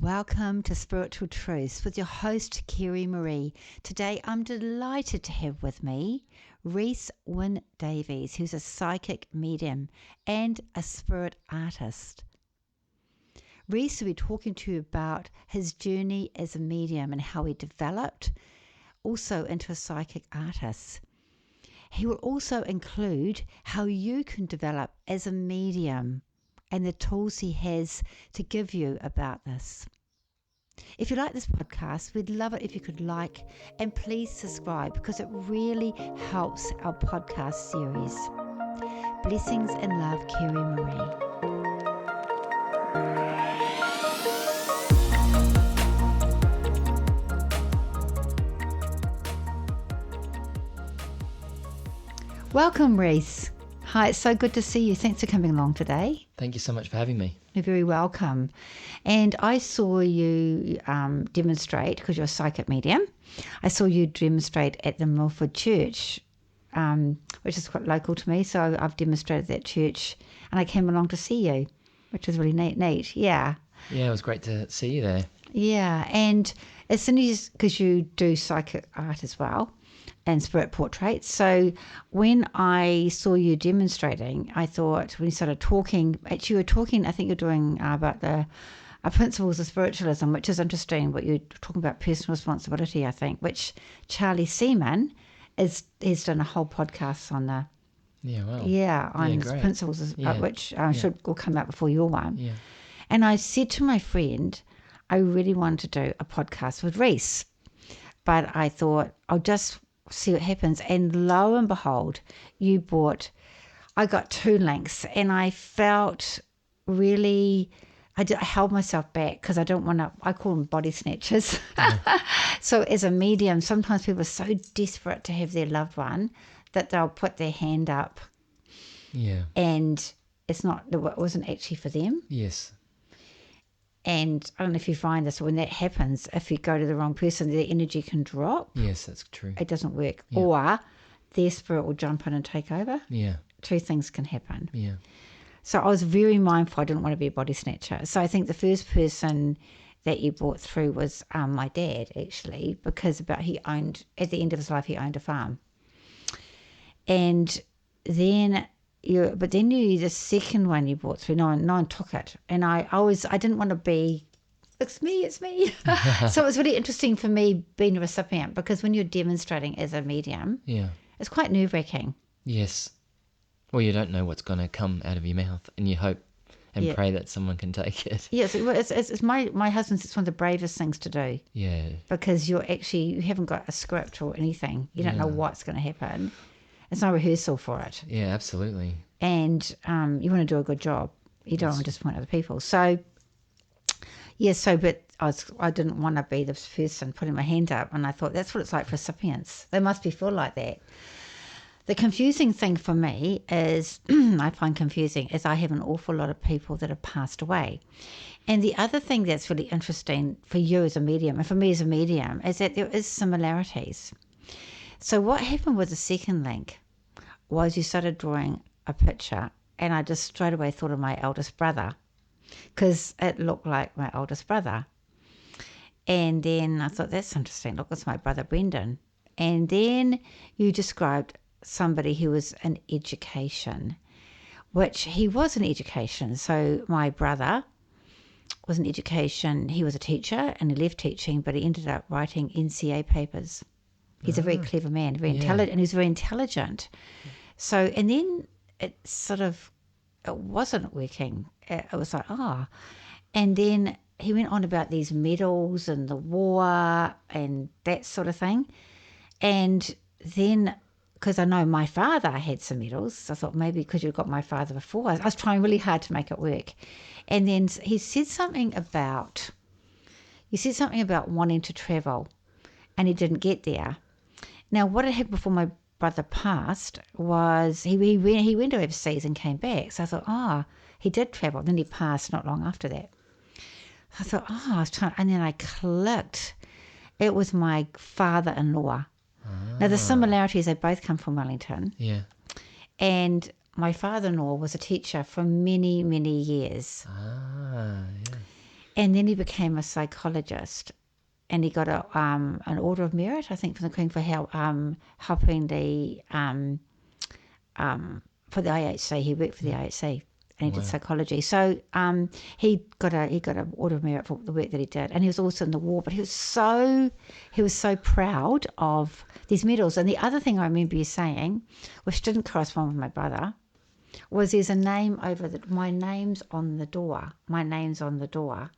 Welcome to Spiritual Truths with your host, Kerry Marie. Today, I'm delighted to have with me Rhys Wynne Davies, who's a psychic medium and a spirit artist. Rhys will be talking to you about his journey as a medium and how he developed also into a psychic artist. He will also include how you can develop as a medium and the tools he has to give you about this. If you like this podcast, we'd love it if you could like and please subscribe because it really helps our podcast series. Blessings and love, Kerry Marie. Welcome, Rhys. Hi, it's so good to see you. Thanks for coming along today. Thank you so much for having me. You're very welcome. And I saw you demonstrate, because you're a psychic medium, I saw you demonstrate at the Milford Church, which is quite local to me. So I've demonstrated at that church and I came along to see you, which is really neat. Yeah. Yeah, it was great to see you there. Yeah. And as soon as, because you do psychic art as well, and spirit portraits. So when I saw you demonstrating, I thought when you started talking, actually you were talking, I think you're doing about the principles of spiritualism, which is interesting, what you're talking about personal responsibility, I think, which Charlie Seaman has done a whole podcast on the, on great. principles, which will come out before your one. Yeah. And I said to my friend, I really wanted to do a podcast with Rhys, but I thought I'll just see what happens. And lo and behold, I got 2 links and I felt really, I held myself back because I don't want to, I call them body snatchers. Yeah. So as a medium, sometimes people are so desperate to have their loved one that they'll put their hand up. Yeah. And it wasn't actually for them. Yes. And I don't know if you find this, when that happens, if you go to the wrong person, their energy can drop. Yes, that's true. It doesn't work. Yeah. Or their spirit will jump in and take over. Yeah. 2 things can happen. Yeah. So I was very mindful. I didn't want to be a body snatcher. So I think the first person that you brought through was my dad, actually, because at the end of his life, he owned a farm. And then the second one you brought through, no one took it. And I didn't want to be, it's me. So it was really interesting for me being a recipient, because when you're demonstrating as a medium, it's quite nerve-wracking. Yes. Well, you don't know what's going to come out of your mouth, and you hope and pray that someone can take it. Yes, it's my husband's, it's one of the bravest things to do. Yeah. Because you haven't got a script or anything. You don't know what's going to happen. It's no rehearsal for it. Yeah, absolutely. And you want to do a good job. You don't want to disappoint other people. So, but I didn't want to be the person putting my hand up. And I thought, that's what it's like for recipients. They must feel like that. The confusing thing for me is, I find confusing, is I have an awful lot of people that have passed away. And the other thing that's really interesting for you as a medium, and for me as a medium, is that there is similarities. So what happened with the second link was you started drawing a picture, and I just straight away thought of my eldest brother, because it looked like my eldest brother. And then I thought, that's interesting. Look, it's my brother Brendan. And then you described somebody who was in education, which he was in education. So my brother was in education. He was a teacher and he left teaching, but he ended up writing NCA papers. He's a very clever man, very intelligent, and he's very intelligent. So, and then it wasn't working. It was like, and then he went on about these medals and the war and that sort of thing. And then, because I know my father had some medals, I thought maybe because you got my father before. I was trying really hard to make it work. And then he said something about wanting to travel, and he didn't get there. Now, what had happened before my brother passed was he went overseas and came back. So I thought, he did travel. Then he passed not long after that. I thought, I was trying, and then I clicked. It was my father-in-law. Now, the similarities, they both come from Wellington. Yeah. And my father-in-law was a teacher for many, many years. Yeah. And then he became a psychologist, and he got an Order of Merit, I think, from the Queen for helping for the AHC. He worked for the AHC, and he did psychology. So he got a Order of Merit for the work that he did, and he was also in the war. But he was so proud of these medals. And the other thing I remember you saying, which didn't correspond with my brother, was there's a name over my name's on the door. My name's on the door,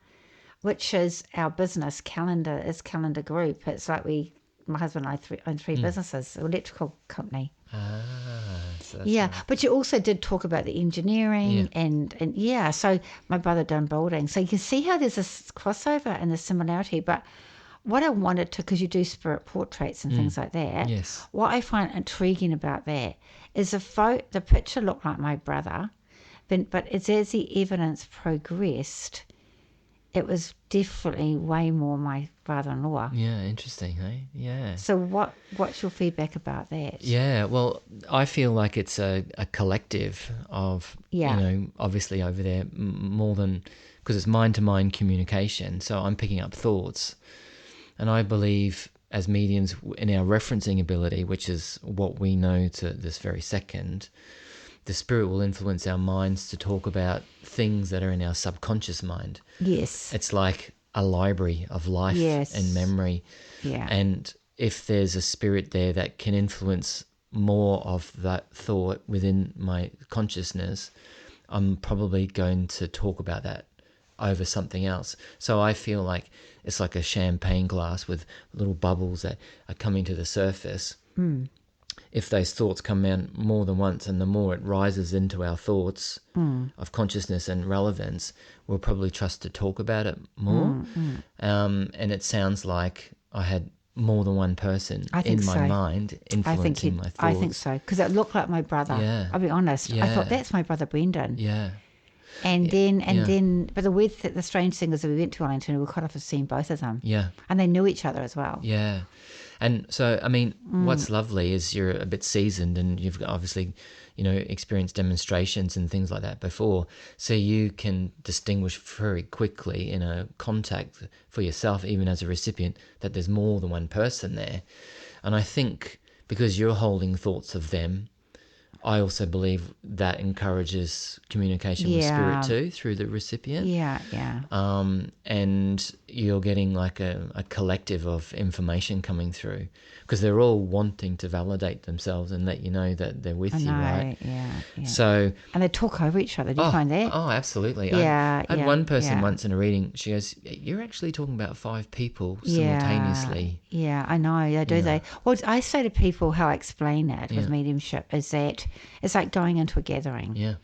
which is our business calendar. Is Calendar Group. It's like my husband and I own three businesses, an electrical company. So that's Yeah, right. but you also did talk about the engineering and yeah. So my brother done building, so you can see how there's this crossover and the similarity. But what I wanted to, because you do spirit portraits and things like that. Yes. What I find intriguing about that is the picture looked like my brother, but it's as the evidence progressed, it was definitely way more my brother-in-law. Yeah, interesting, hey? Yeah. So what's your feedback about that? Yeah, well, I feel like it's a collective of, Yeah. obviously over there more than, because it's mind-to-mind communication. So I'm picking up thoughts. And I believe as mediums in our referencing ability, which is what we know to this very second, the spirit will influence our minds to talk about things that are in our subconscious mind. Yes. It's like a library of life and memory. Yeah. And if there's a spirit there that can influence more of that thought within my consciousness, I'm probably going to talk about that over something else. So I feel like it's like a champagne glass with little bubbles that are coming to the surface. If those thoughts come out more than once, and the more it rises into our thoughts of consciousness and relevance, we'll probably trust to talk about it more. And it sounds like I had more than one person in my mind influencing my thoughts. I think so, because it looked like my brother. Yeah. I'll be honest. I thought, that's my brother Brendan. Yeah. And then, but the strange thing is that we went to Wellington and we were cut off of seeing both of them. Yeah. And they knew each other as well. Yeah. And so, I mean, what's lovely is you're a bit seasoned and you've obviously, experienced demonstrations and things like that before. So you can distinguish very quickly in a contact for yourself, even as a recipient, that there's more than one person there. And I think because you're holding thoughts of them, I also believe that encourages communication with spirit too, through the recipient. Yeah, yeah. And you're getting like a collective of information coming through, because they're all wanting to validate themselves and let you know that they're with you, right? Yeah. So, and they talk over each other. Do you find that? Oh, absolutely. Yeah, I had one person once in a reading, she goes, "You're actually talking about 5 people simultaneously." Yeah, I know. Yeah, do they? Well, I say to people how I explain it with mediumship is that it's like going into a gathering. Yeah.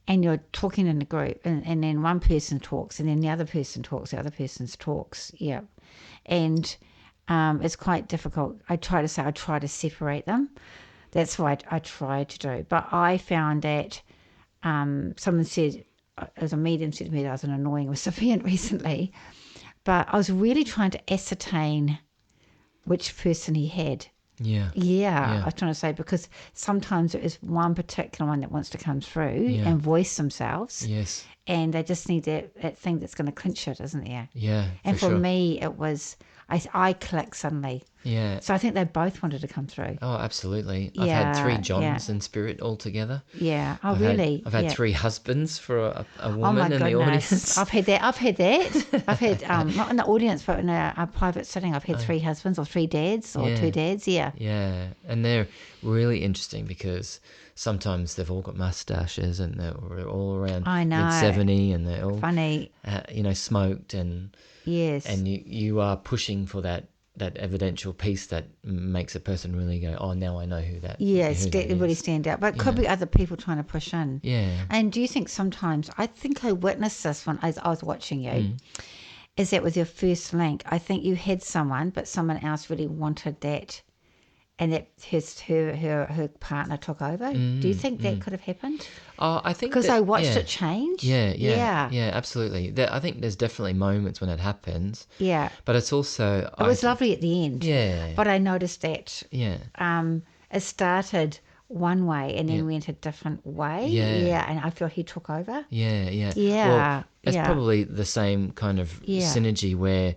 And you're talking in a group, and then one person talks, and then the other person talks, the other person talks. Yeah. And it's quite difficult. I try to separate them. That's what I try to do. But I found that someone said, as a medium said to me that I was an annoying recipient recently, but I was really trying to ascertain which person he had. Yeah, I was trying to say, because sometimes there is one particular one that wants to come through and voice themselves. Yes. And they just need that thing that's going to clinch it, isn't there? Yeah. And for sure. me, it was, I clicked suddenly. Yeah. So I think they both wanted to come through. Oh, absolutely. I've had 3 Johns in spirit altogether. Yeah. Oh, really? I've had 3 husbands for a woman oh my in goodness. the audience. I've had that. I've had, not in the audience, but in a private setting, I've had 3 husbands or 3 dads or 2 dads. Yeah. Yeah. And they're really interesting because sometimes they've all got mustaches and they're all around mid-70 and they're all funny, smoked and you are pushing for that evidential piece that makes a person really go, oh, now I know who that. Really stand out. But it could be other people trying to push in. Yeah. And do you think sometimes, I think I witnessed this when I was watching you, is that with your first link, I think you had someone, but someone else really wanted that, and that her partner took over. Do you think that could have happened? Oh, I think because I watched it change. Yeah, absolutely. I think there's definitely moments when it happens. Yeah, but it's also it was lovely at the end. Yeah, but I noticed that. Yeah, it started one way and Yeah. then went a different way. Yeah. And I feel he took over. Yeah, yeah. Well, Yeah, it's yeah, probably the same kind of yeah, synergy where,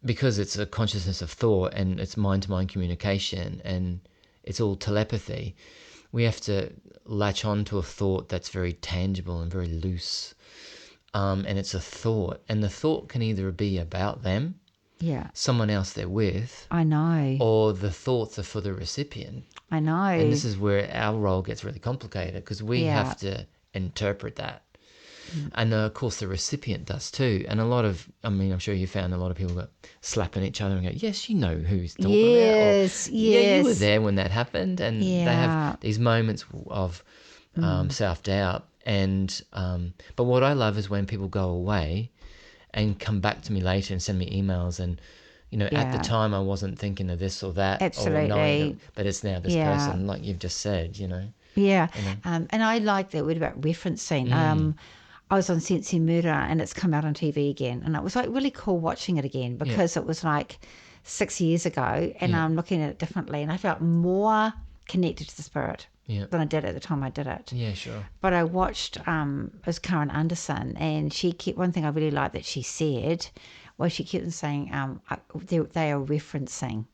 because it's a consciousness of thought and it's mind-to-mind communication and it's all telepathy, we have to latch on to a thought that's very tangible and very loose. And it's a thought. And the thought can either be about them, yeah. someone else they're with, I know, or the thoughts are for the recipient. I And know. this is where our role gets really complicated because we Yeah, have to interpret that. And of course, the recipient does too. And a lot of, I mean, I'm sure you found a lot of people go slapping each other and go, yes, you know who's talking about. Or, yes, yeah, you were yes, there when that happened. And they have yeah, these moments of self-doubt. And, but what I love is when people go away and come back to me later and send me emails and, at the yeah. time I wasn't thinking of this or that or knowing, Absolutely. but it's now this Yeah, person, like you've just said. yeah. You know. And I like that word about referencing. Mm, I was on Sense and Murder and it's come out on TV again. And it was like really cool watching it again yeah, because it was like 6 years ago and yeah, I'm looking at it differently and I felt more connected to the spirit yeah, than I did at the time I did it. yeah, sure. But I watched it was Karen Anderson and she kept one thing I really liked that she said was she kept on saying they are referencing.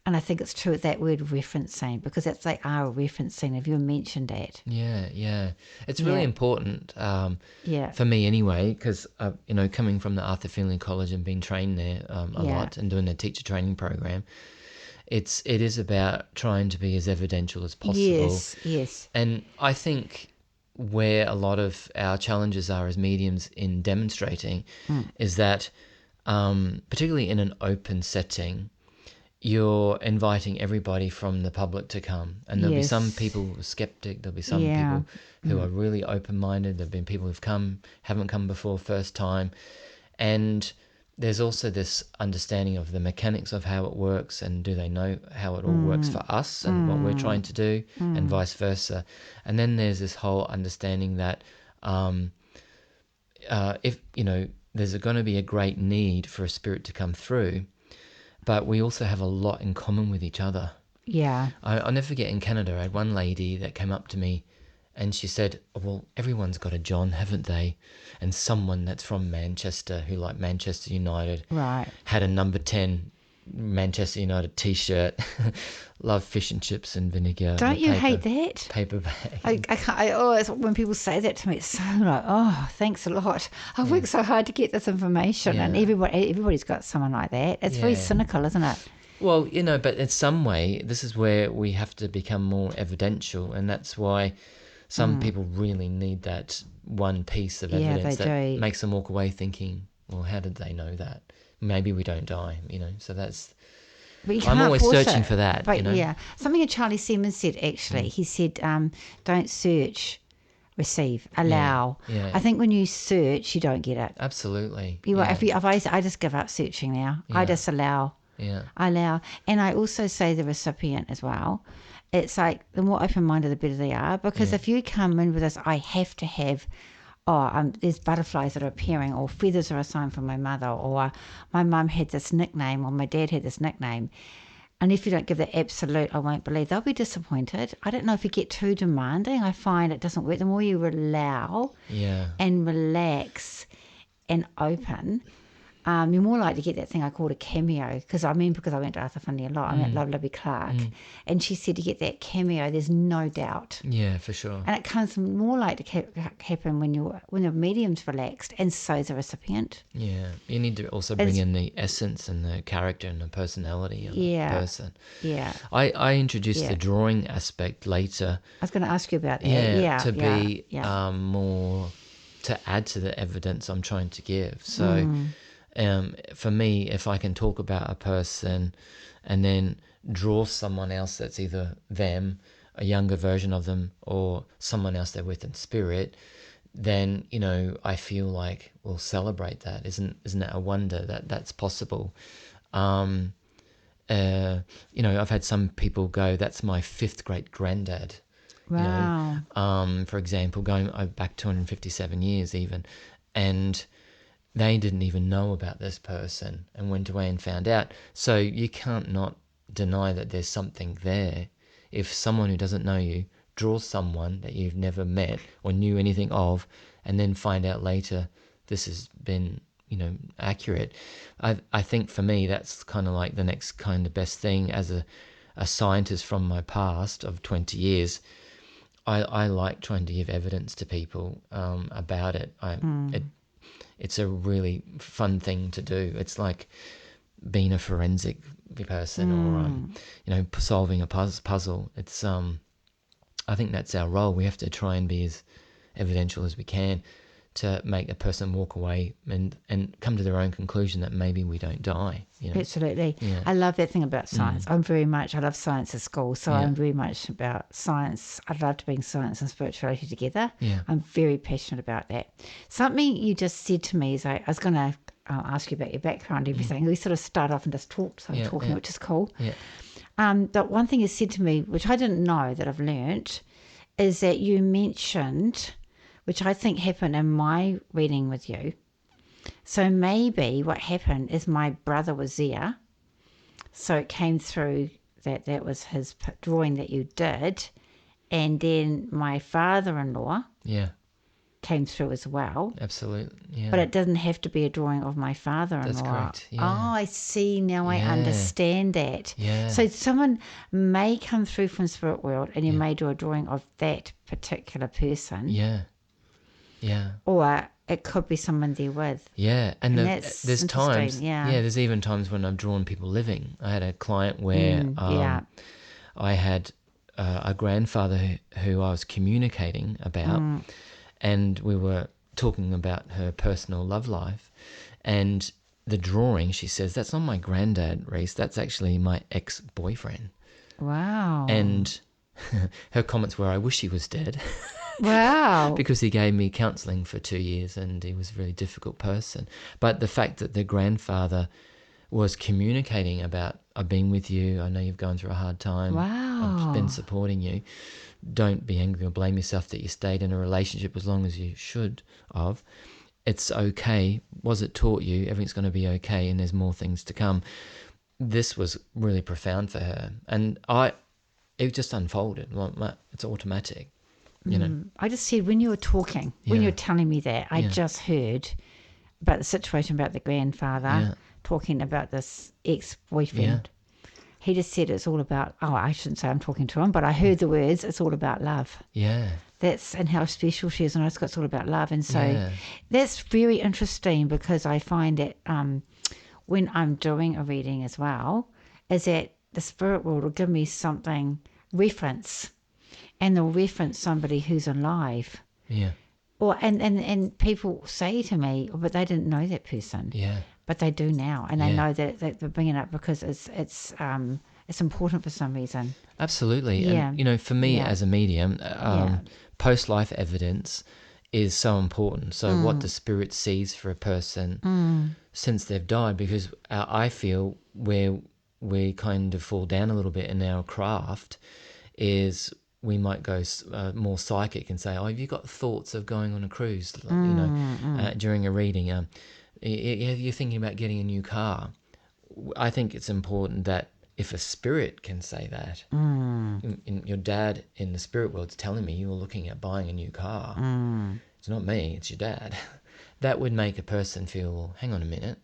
And I think it's true that word referencing because that's they are referencing. Have you mentioned that? Yeah, yeah. It's really Yeah, important yeah, for me anyway, because coming from the Arthur Findlay College and being trained there a yeah. lot and doing the teacher training program, it is about trying to be as evidential as possible. Yes, yes. And I think where a lot of our challenges are as mediums in demonstrating is that, particularly in an open setting, you're inviting everybody from the public to come. And there'll be some Yes. people who are skeptic, there'll be some Yeah. people who are really open-minded, there've been people who've haven't come before, first time. And there's also this understanding of the mechanics of how it works and do they know how it all works for us and what we're trying to do and vice versa. And then there's this whole understanding that if, there's going to be a great need for a spirit to come through, but we also have a lot in common with each other. Yeah. I'll never forget in Canada, I had one lady that came up to me and she said, well, everyone's got a John, haven't they? And someone that's from Manchester who liked Manchester United Right. had a number 10 Manchester United t-shirt. Love fish and chips and vinegar. Don't you hate that? Paper bag. I can't. I always when people say that to me, it's so like, oh, thanks a lot. I've worked so hard to get this information, and Yeah. everybody's got someone like that. It's very Yeah. cynical, isn't it? Well, but in some way, this is where we have to become more evidential, and that's why some people really need that one piece of Yeah, evidence they that do. makes them walk away thinking, well, how did they know that? Maybe we don't die, so that's... But you I'm can't always force searching it. for that, But yeah, something that Charlie Simmons said actually. He said, "Don't search, receive, allow." yeah. I think when you search, you don't get it. Absolutely. You Yeah. I just give up searching now. I Yeah. just allow. Yeah. I allow, and I also say the recipient as well. It's like the more open-minded, the better they are. Because if you come in with this, I have to have, there's butterflies that are appearing, or feathers are a sign from my mother, or my mum had this nickname, or my dad had this nickname. And if you don't give the absolute, I won't believe, they'll be disappointed. I don't know if you get too demanding. I find it doesn't work. The more you allow Yeah. and relax and open, you're more likely to get that thing I called a cameo. Because I went to Arthur Findlay a lot. I met Love Libby Clark. And she said to get that cameo, there's no doubt. Yeah, for sure. And it comes more likely to happen when the medium's relaxed, and so is the recipient. Yeah. You need to also bring in the essence and the character and the personality of the person. Yeah. I introduced Yeah. the drawing aspect later. I was going to ask you about that. To be yeah. more, to add to the evidence I'm trying to give. So for me, if I can talk about a person and then draw someone else that's either them, a younger version of them, or someone else they're with in spirit, then I feel like we'll celebrate that. Isn't it a wonder that that's possible? I've had some people go, that's my fifth great granddad. Wow. For example, going back 257 years even, and they didn't even know about this person and went away and found out. So you can't not deny that there's something there. If someone who doesn't know you draws someone that you've never met or knew anything of, and then find out later this has been, accurate, I think for me that's kind of like the next kind of best thing. As a scientist from my past of 20 years, I like trying to give evidence to people about it. It's a really fun thing to do. It's like being a forensic person, or solving a puzzle. It's I think that's our role. We have to try and be as evidential as we can to make a person walk away and come to their own conclusion that maybe we don't die. Absolutely. Yeah. I love that thing about science. I love science at school, so I'm very much about science. I loved being science and spirituality together. Yeah. I'm very passionate about that. Something you just said to me is I was going to ask you about your background and everything. We sort of start off and just talked, which is cool. Yeah. But one thing you said to me, which I didn't know that I've learnt, is that you mentioned, which I think happened in my reading with you. So maybe what happened is my brother was there. So it came through that was his drawing that you did. And then my father-in-law came through as well. Absolutely. Yeah. But it doesn't have to be a drawing of my father-in-law. That's correct. Yeah. Oh, I see. Now I understand that. Yeah. So someone may come through from spirit world and you may do a drawing of that particular person. Yeah. Yeah. Or it could be someone there with. Yeah. And that's there's times. Yeah. There's even times when I've drawn people living. I had a client where I had a grandfather who I was communicating about, and we were talking about her personal love life. And the drawing, she says, that's not my granddad, Reese. That's actually my ex-boyfriend. Wow. And her comments were, I wish he was dead. Wow. Because he gave me counselling for 2 years and he was a really difficult person. But the fact that the grandfather was communicating about, I've been with you, I know you've gone through a hard time. Wow. I've been supporting you. Don't be angry or blame yourself that you stayed in a relationship as long as you should have. It's okay. Was it taught you? Everything's going to be okay and there's more things to come. This was really profound for her. And it just unfolded. It's automatic. I just said when you were talking, when you were telling me that, I just heard about the situation about the grandfather talking about this ex-boyfriend. He just said it's all about, I shouldn't say I'm talking to him, but I heard the words, it's all about love. Yeah. And how special she is, and it's all about love. And so that's very interesting because I find that when I'm doing a reading as well, is that the spirit world will give me something, reference, and they'll reference somebody who's alive. Yeah. And people say to me, but they didn't know that person. Yeah. But they do now, and they know that they're bringing it up because it's important for some reason. Absolutely. Yeah. And for me as a medium, post-life evidence is so important. So what the spirit sees for a person since they've died, because I feel where we kind of fall down a little bit in our craft is we might go more psychic and say, have you got thoughts of going on a cruise, during a reading? You're thinking about getting a new car. I think it's important that if a spirit can say that, in your dad in the spirit world's telling me you were looking at buying a new car. It's not me, it's your dad. That would make a person feel, hang on a minute,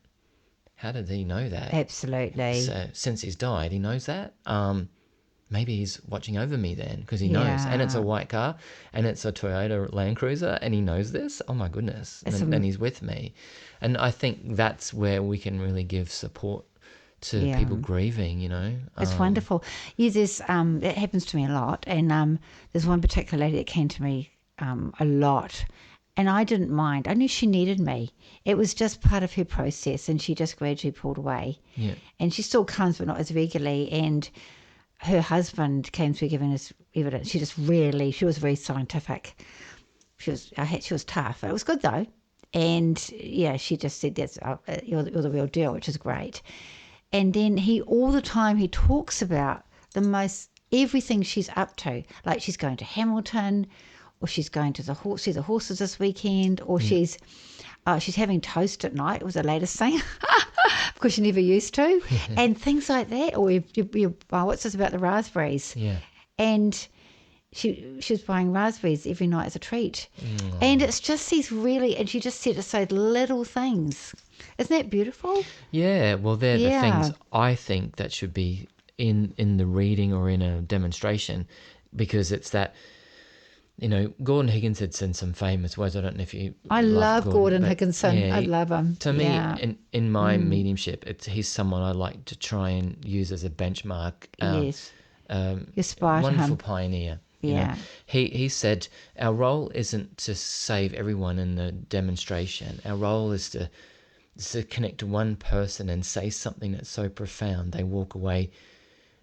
how did he know that? Absolutely. So since he's died, he knows that. Maybe he's watching over me then because he knows. And it's a white car and it's a Toyota Land Cruiser and he knows this. Oh my goodness. And he's with me. And I think that's where we can really give support to people grieving, It's wonderful. There's that happens to me a lot. And there's one particular lady that came to me a lot. And I didn't mind. I knew she needed me. It was just part of her process and she just gradually pulled away. Yeah. And she still comes, but not as regularly. And her husband came through giving us evidence. She was very scientific. She was tough. It was good though. And she just said, that's you're the real deal, which is great. And then all the time he talks about everything she's up to. Like she's going to Hamilton, or she's going to see the horses this weekend, or she's having toast at night. It was the latest thing. because you never used to, and things like that. Or what's this about the raspberries? Yeah. And she was buying raspberries every night as a treat. And it's just these really, and she just said it's those little things. Isn't that beautiful? Yeah, well, they're the Yeah. things I think that should be in the reading or in a demonstration, because it's that, Gordon Higgins had said some famous words. I don't know if you I love Gordon but Higginson. yeah, I love him. To Yeah. me, in my mediumship, he's someone I like to try and use as a benchmark. Yes. You aspire to Wonderful him. pioneer. Yeah. He said, our role isn't to save everyone in the demonstration. Our role is to connect to one person and say something that's so profound they walk away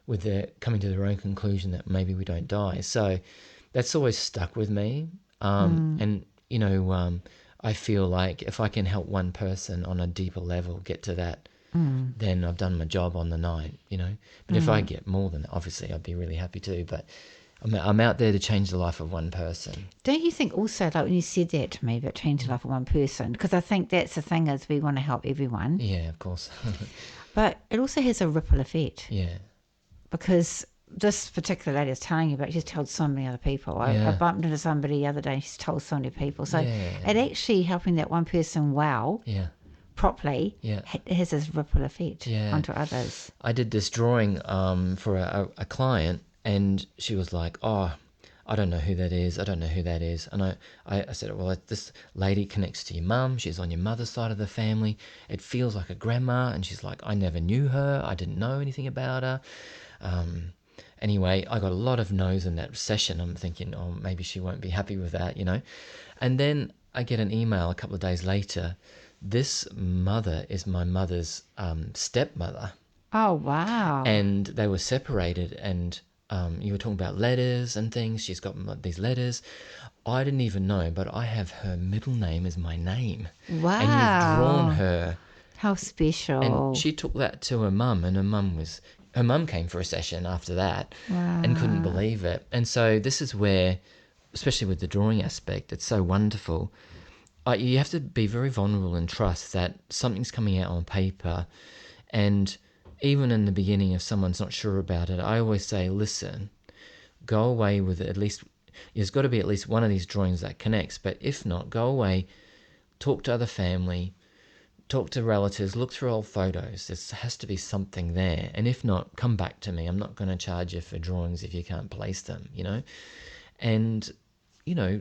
with their coming to their own conclusion that maybe we don't die. So that's always stuck with me. And I feel like if I can help one person on a deeper level get to that, then I've done my job on the night. But if I get more than that, obviously I'd be really happy too. But I'm out there to change the life of one person. Don't you think also, like when you said that to me about changing the life of one person, because I think that's the thing is we want to help everyone, Yeah, of course. but it also has a ripple effect, Yeah. because this particular lady I was telling you about, she's told so many other people. I bumped into somebody the other day and she's told so many people. So it actually helping that one person Yeah. properly has this ripple effect onto others. I did this drawing for a client, and she was like, oh, I don't know who that is. I don't know who that is. And I said, well, this lady connects to your mum. She's on your mother's side of the family. It feels like a grandma. And she's like, I never knew her. I didn't know anything about her. Anyway, I got a lot of no's in that session. I'm thinking, oh, maybe she won't be happy with that, And then I get an email a couple of days later. This mother is my mother's stepmother. Oh, wow. And they were separated, and you were talking about letters and things. She's got these letters. I didn't even know, but I have her middle name as my name. Wow. And you've drawn her. How special. And she took that to her mum, and her mum came for a session after that and couldn't believe it. And so this is where, especially with the drawing aspect, it's so wonderful. You have to be very vulnerable and trust that something's coming out on paper. And even in the beginning, if someone's not sure about it, I always say, listen, go away with at least, there's got to be at least one of these drawings that connects. But if not, go away, talk to other family, talk to relatives, look through old photos. There has to be something there. And if not, come back to me. I'm not going to charge you for drawings if you can't place them, And,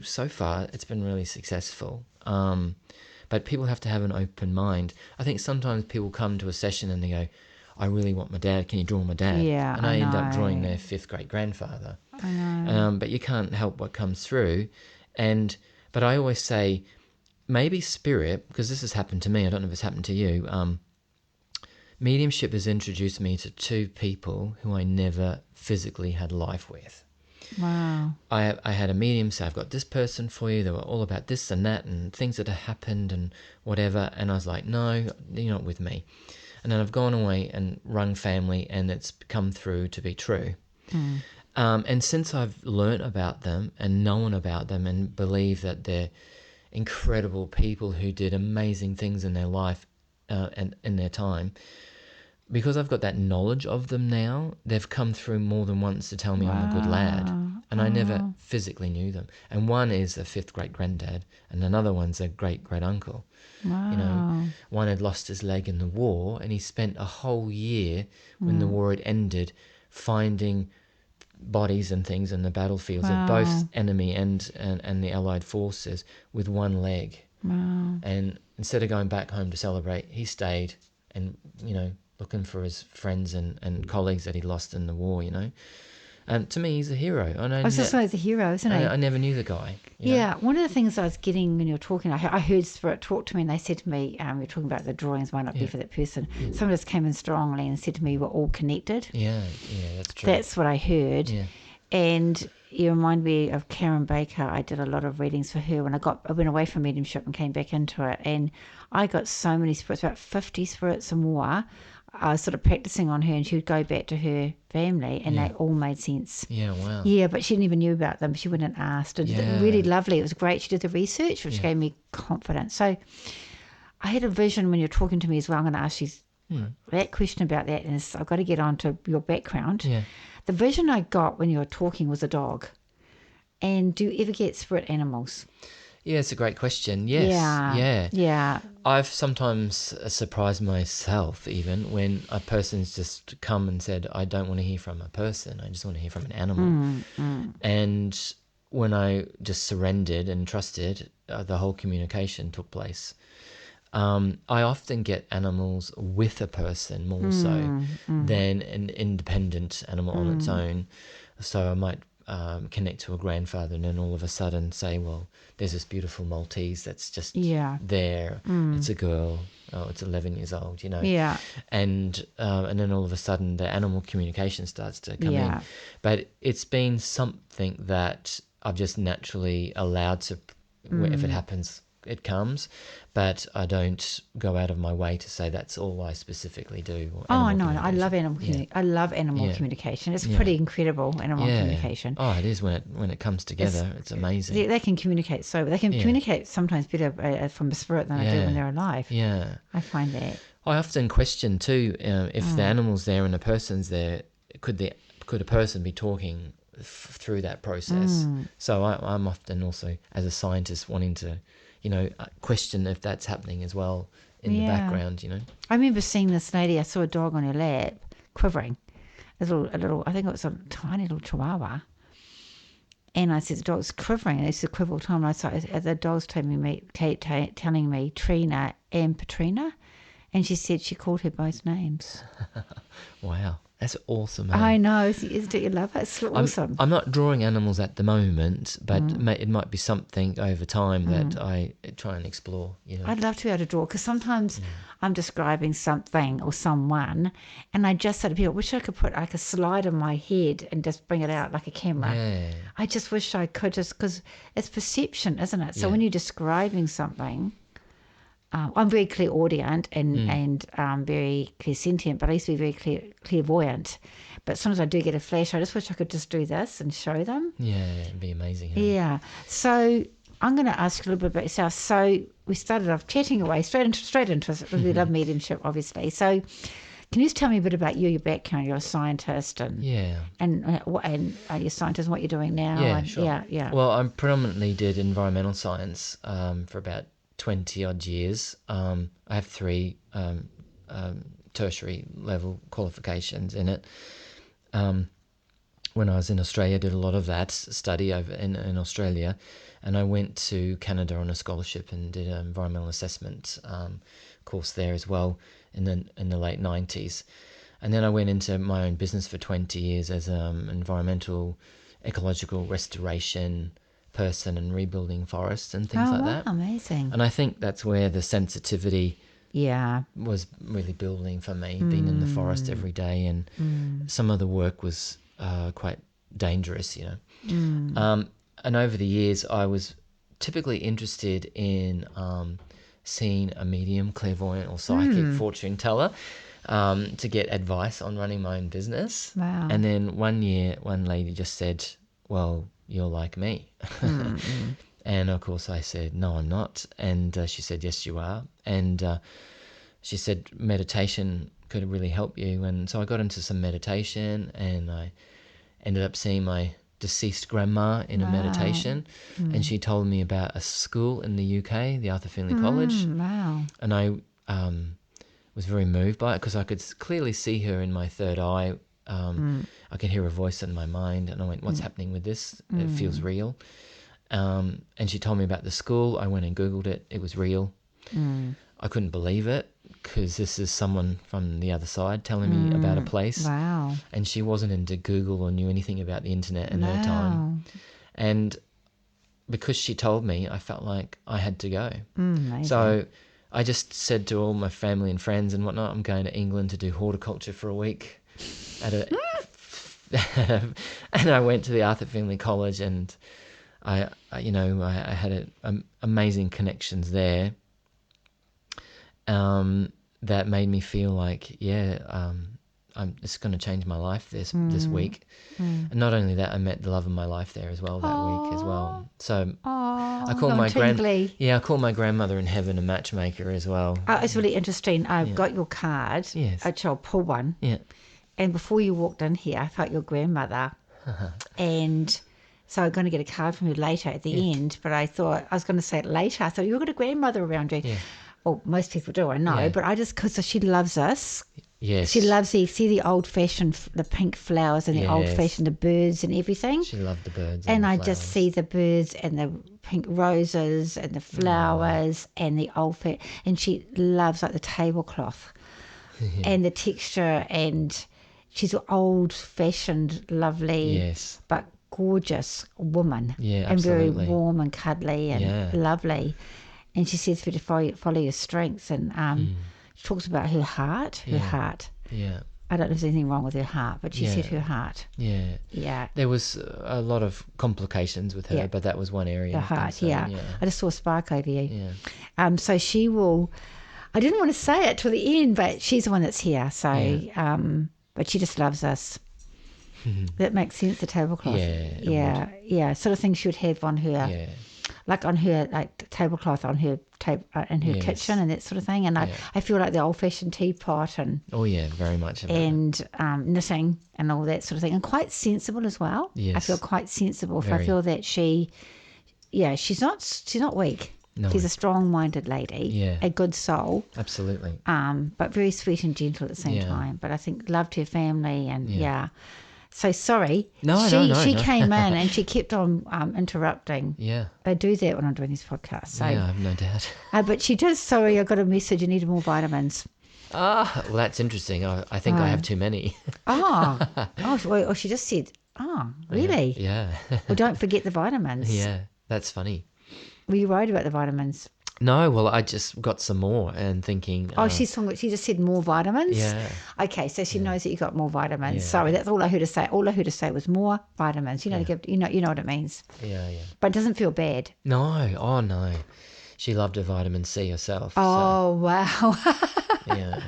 so far it's been really successful. But people have to have an open mind. I think sometimes people come to a session and they go, I really want my dad. Can you draw my dad? Yeah, and I end up drawing their fifth great grandfather. I know. But you can't help what comes through. But I always say, maybe spirit, because this has happened to me. I don't know if it's happened to you. Mediumship has introduced me to two people who I never physically had life with. Wow. I had a medium say, I've got this person for you. They were all about this and that and things that have happened and whatever. And I was like, no, you're not with me. And then I've gone away and rung family, and it's come through to be true. And since I've learnt about them and known about them and believe that they're incredible people who did amazing things in their life and in their time, because I've got that knowledge of them now, they've come through more than once to tell me I'm a good lad. And I never physically knew them. And one is a fifth great granddad, and another one's a great great uncle. Wow. One had lost his leg in the war, and he spent a whole year when the war had ended finding bodies and things in the battlefields of both enemy and the Allied forces with one leg. Wow. And instead of going back home to celebrate, he stayed and, looking for his friends and colleagues that he lost in the war, And to me, he's a hero. And I was just like the hero, isn't he? I never knew the guy. Yeah, one of the things I was getting when you were talking, I heard Spirit talk to me, and they said to me, you're talking about the drawings might not be for that person. Someone just came in strongly and said to me, we're all connected. Yeah, that's true. That's what I heard. Yeah. And you remind me of Karen Baker. I did a lot of readings for her when I went away from mediumship and came back into it. And I got so many spirits, about 50 spirits or more. I was sort of practicing on her, and she would go back to her family, and they all made sense. Yeah, wow. Yeah, but she never knew about them. She wouldn't ask. And really lovely. It was great. She did the research, which gave me confidence. So I had a vision when you're talking to me as well. I'm going to ask you that question about that is, I've got to get onto your background. Yeah. The vision I got when you were talking was a dog. And do you ever get spirit animals? Yeah, it's a great question. Yes. Yeah. Yeah. I've sometimes surprised myself even when a person's just come and said, I don't want to hear from a person, I just want to hear from an animal. And when I just surrendered and trusted, the whole communication took place. I often get animals with a person more so than an independent animal on its own. So I might connect to a grandfather and then all of a sudden say, well, there's this beautiful Maltese that's just there. It's a girl. Oh, it's 11 years old, you know. Yeah. And then all of a sudden the animal communication starts to come in. But it's been something that I've just naturally allowed to, if it happens, it comes, but I don't go out of my way to say that's all I specifically do. Oh no, I love animal I love animal communication. It's pretty incredible, animal communication. Oh, it is when it comes together. It's amazing. They can communicate they can communicate sometimes better from the spirit than I do when they're alive. Yeah, I find that. I often question too if the animal's there and the person's there. Could a person be talking through that process? So I'm often also, as a scientist, wanting to, question if that's happening as well in the background, I remember seeing this lady, I saw a dog on her lap quivering. A little, I think it was a tiny little chihuahua. And I said, the dog's quivering. And it's a quiver all the time. And I saw the dog's telling me Trina and Patrina. And she said she called her both names. Wow. That's awesome. I know. Don't you love it? It's awesome. I'm not drawing animals at the moment, but it might be something over time that I try and explore. I'd love to be able to draw, because sometimes I'm describing something or someone, and I just say to people, I wish I could put like a slide on my head and just bring it out like a camera. Yeah. I just wish I could, just because it's perception, isn't it? So when you're describing something, I'm very clairaudient and very clairsentient, but I used to be very clairvoyant. But sometimes I do get a flash. I just wish I could just do this and show them. Yeah, it'd be amazing. Huh? Yeah. So I'm going to ask you a little bit about yourself. So we started off chatting away, straight into it. We love mediumship, obviously. So can you just tell me a bit about you, your background? You're a scientist, and you're a scientist, and what you're doing now. Yeah, and, sure. Yeah. Well, I predominantly did environmental science for about 20 odd years. I have 3 tertiary level qualifications in it. When I was in Australia, I did a lot of that study over in Australia, and I went to Canada on a scholarship and did an environmental assessment course there as well in the late 90s. And then I went into my own business for 20 years as environmental ecological restoration person and rebuilding forests and things like that. Amazing. And I think that's where the sensitivity was really building for me, being in the forest every day, and some of the work was quite dangerous, and over the years I was typically interested in seeing a medium, clairvoyant or psychic fortune teller to get advice on running my own business. Wow. And then one year one lady just said, well, you're like me. And of course I said, no, I'm not. And she said, yes, you are. And she said meditation could really help you. And so I got into some meditation, and I ended up seeing my deceased grandma in a meditation. And she told me about a school in the UK, the Arthur Findlay College. Wow. And I was very moved by it, because I could clearly see her in my third eye. I could hear a voice in my mind, and I went, what's happening with this? It feels real. And she told me about the school. I went and Googled it. It was real. I couldn't believe it, because this is someone from the other side telling me about a place. Wow. And she wasn't into Google or knew anything about the internet in her time. And because she told me, I felt like I had to go. So I just said to all my family and friends and whatnot, I'm going to England to do horticulture for a week. And I went to the Arthur Findlay College, and I had amazing connections there that made me feel like, it's going to change my life this week. And not only that, I met the love of my life there as well that week as well. So I call my I call my grandmother in heaven a matchmaker as well. It's really interesting. I've got your card. Yes. Which I'll pull one. Yeah. And before you walked in here, I felt your grandmother. And so I'm going to get a card from you later at the end. But I thought I was going to say it later. I thought, you've got a grandmother around you. Yeah. Well, most people do, I know. Yeah. But I just, because she loves us. Yes. She loves the old-fashioned, the pink flowers and the old-fashioned, the birds and everything. She loved the birds. And I just see the birds and the pink roses and the flowers and the old-fashioned. And she loves like the tablecloth and the texture. And she's an old-fashioned, lovely, but gorgeous woman. Yeah, and absolutely. Very warm and cuddly and lovely. And she says for you to follow your strengths. And she talks about her heart. Yeah. I don't know if there's anything wrong with her heart, but she said her heart. Yeah. Yeah. There was a lot of complications with her, but that was one area. The heart, I just saw a spark over you. Yeah. So she will, I didn't want to say it till the end, but she's the one that's here. So, but she just loves us. That makes sense, the tablecloth. Yeah. Sort of thing she would have on her, like on her tablecloth on her in her kitchen and that sort of thing. And I feel like the old-fashioned teapot and very much. And knitting and all that sort of thing, and quite sensible as well. Yes. I feel quite sensible. I feel that she's not weak. No. She's a strong-minded lady, a good soul. Absolutely. But very sweet and gentle at the same time. But I think loved her family and So sorry. No. She came in and she kept on interrupting. Yeah. I do that when I'm doing these podcasts. So. Yeah, I have no doubt. But she does. Sorry, I got a message. You needed more vitamins. Well, that's interesting. I think I have too many. Well, she just said, really? Yeah. Well, don't forget the vitamins. Yeah, that's funny. Were you worried about the vitamins? No, well, I just got some more and thinking... she just said more vitamins? Yeah. Okay, so she knows that you got more vitamins. Yeah. Sorry, that's all I heard her say. All I heard her say was more vitamins. You know, you know what it means. Yeah. But it doesn't feel bad. No, no. She loved her vitamin C herself. Oh, wow. Yeah.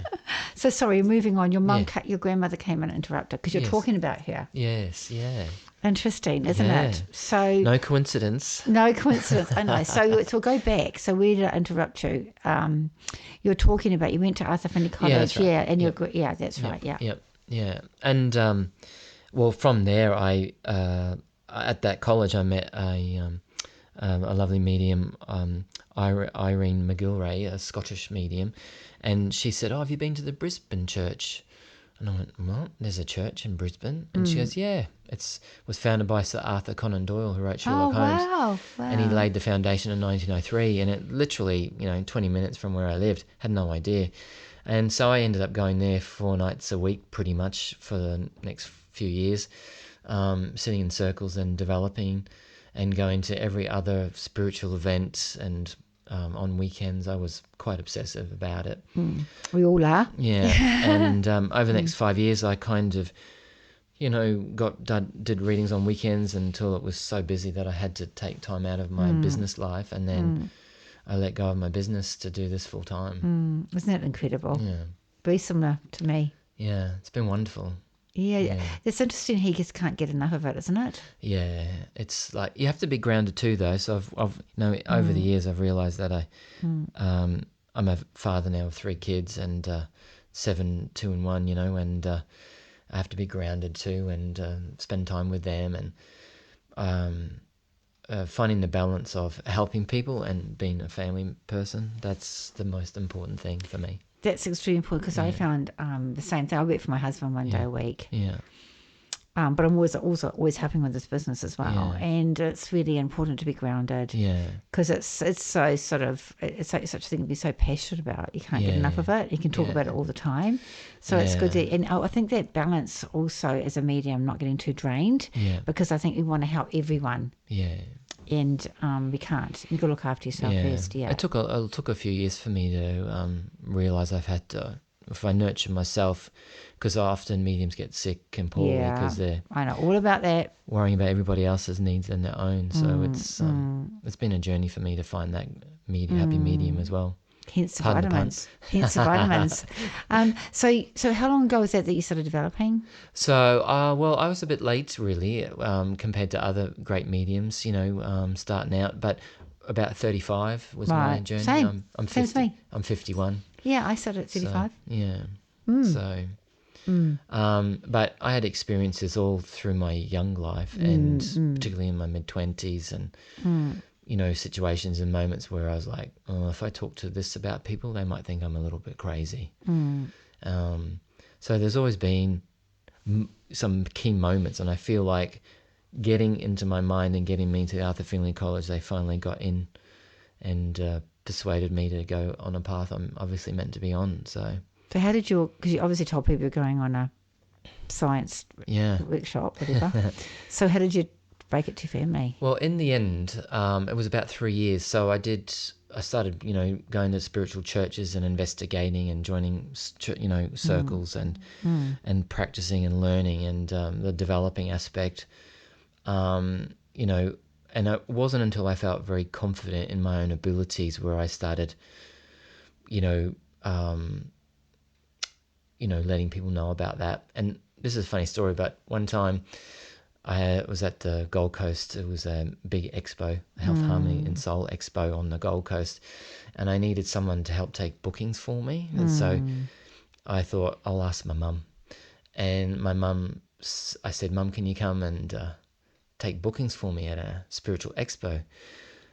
So sorry, moving on. Your your grandmother came in and interrupted because you're talking about her. Yes, yeah. Interesting, isn't it? So no coincidence. No coincidence. I know. So we'll go back. So where did I interrupt you? You were talking about you went to Arthur Finney College. Yeah, that's right. And that's right. Yeah. And well, from there, I at that college I met a lovely medium, Irene McGilray, a Scottish medium, and she said, "Oh, have you been to the Brisbane church?" And I went, "Well, there's a church in Brisbane." And she goes, "Yeah, it was founded by Sir Arthur Conan Doyle, who wrote Sherlock Holmes. Wow. And he laid the foundation in 1903. And it literally, 20 minutes from where I lived, had no idea. And so I ended up going there 4 nights a week pretty much for the next few years, sitting in circles and developing and going to every other spiritual event. And on weekends, I was quite obsessive about it. We all are. Yeah. And over the next 5 years, I kind of, did readings on weekends until it was so busy that I had to take time out of my business life. And then I let go of my business to do this full time. Isn't that incredible? Yeah. Very similar to me. Yeah. It's been wonderful. Yeah. It's interesting. He just can't get enough of it, isn't it? Yeah. It's like you have to be grounded too, though. So I've over the years I've realised that I'm a father now of 3 kids and 7, 2 and 1. And I have to be grounded too and spend time with them and finding the balance of helping people and being a family person. That's the most important thing for me. That's extremely important because I found the same thing. I work for my husband one day a week. Yeah. But I'm always helping with this business as well. Yeah. And it's really important to be grounded. Yeah. Because it's so sort of, it's like such a thing to be so passionate about. You can't get enough of it. You can talk about it all the time. So it's good to, and I think that balance also as a medium, not getting too drained. Yeah. Because I think we want to help everyone. Yeah. And we can't. You've got to look after yourself first. Yeah. It took a few years for me to realise I've had to, if I nurture myself, because often mediums get sick and poorly because they're I know all about that. Worrying about everybody else's needs and their own. So it's been a journey for me to find that happy medium as well. Hence the Pardon the pun. vitamins. Hence the vitamins. So how long ago was that you started developing? So, well, I was a bit late, really, compared to other great mediums, starting out. But about 35 was my Right. journey. Same. I'm Same as 50. me. I'm 51. Yeah, I started at So, 35. yeah. Mm. So, but I had experiences all through my young life, and particularly in my mid-20s, and situations and moments where I was like, oh, if I talk to this about people, they might think I'm a little bit crazy. So there's always been some key moments, and I feel like getting into my mind and getting me to Arthur Findlay College, they finally got in and persuaded me to go on a path I'm obviously meant to be on. So how did because you obviously told people you're going on a science workshop, whatever. So how did you break it to family? Well, in the end, it was about 3 years. So I started, going to spiritual churches and investigating and joining, circles and practicing and learning and the developing aspect, and it wasn't until I felt very confident in my own abilities where I started, letting people know about that. And this is a funny story, but one time I was at the Gold Coast. It was a big expo, Health, Harmony and Soul Expo on the Gold Coast, and I needed someone to help take bookings for me. And so I thought, I'll ask my mum. And my mum, I said, Mum, can you come and take bookings for me at a spiritual expo?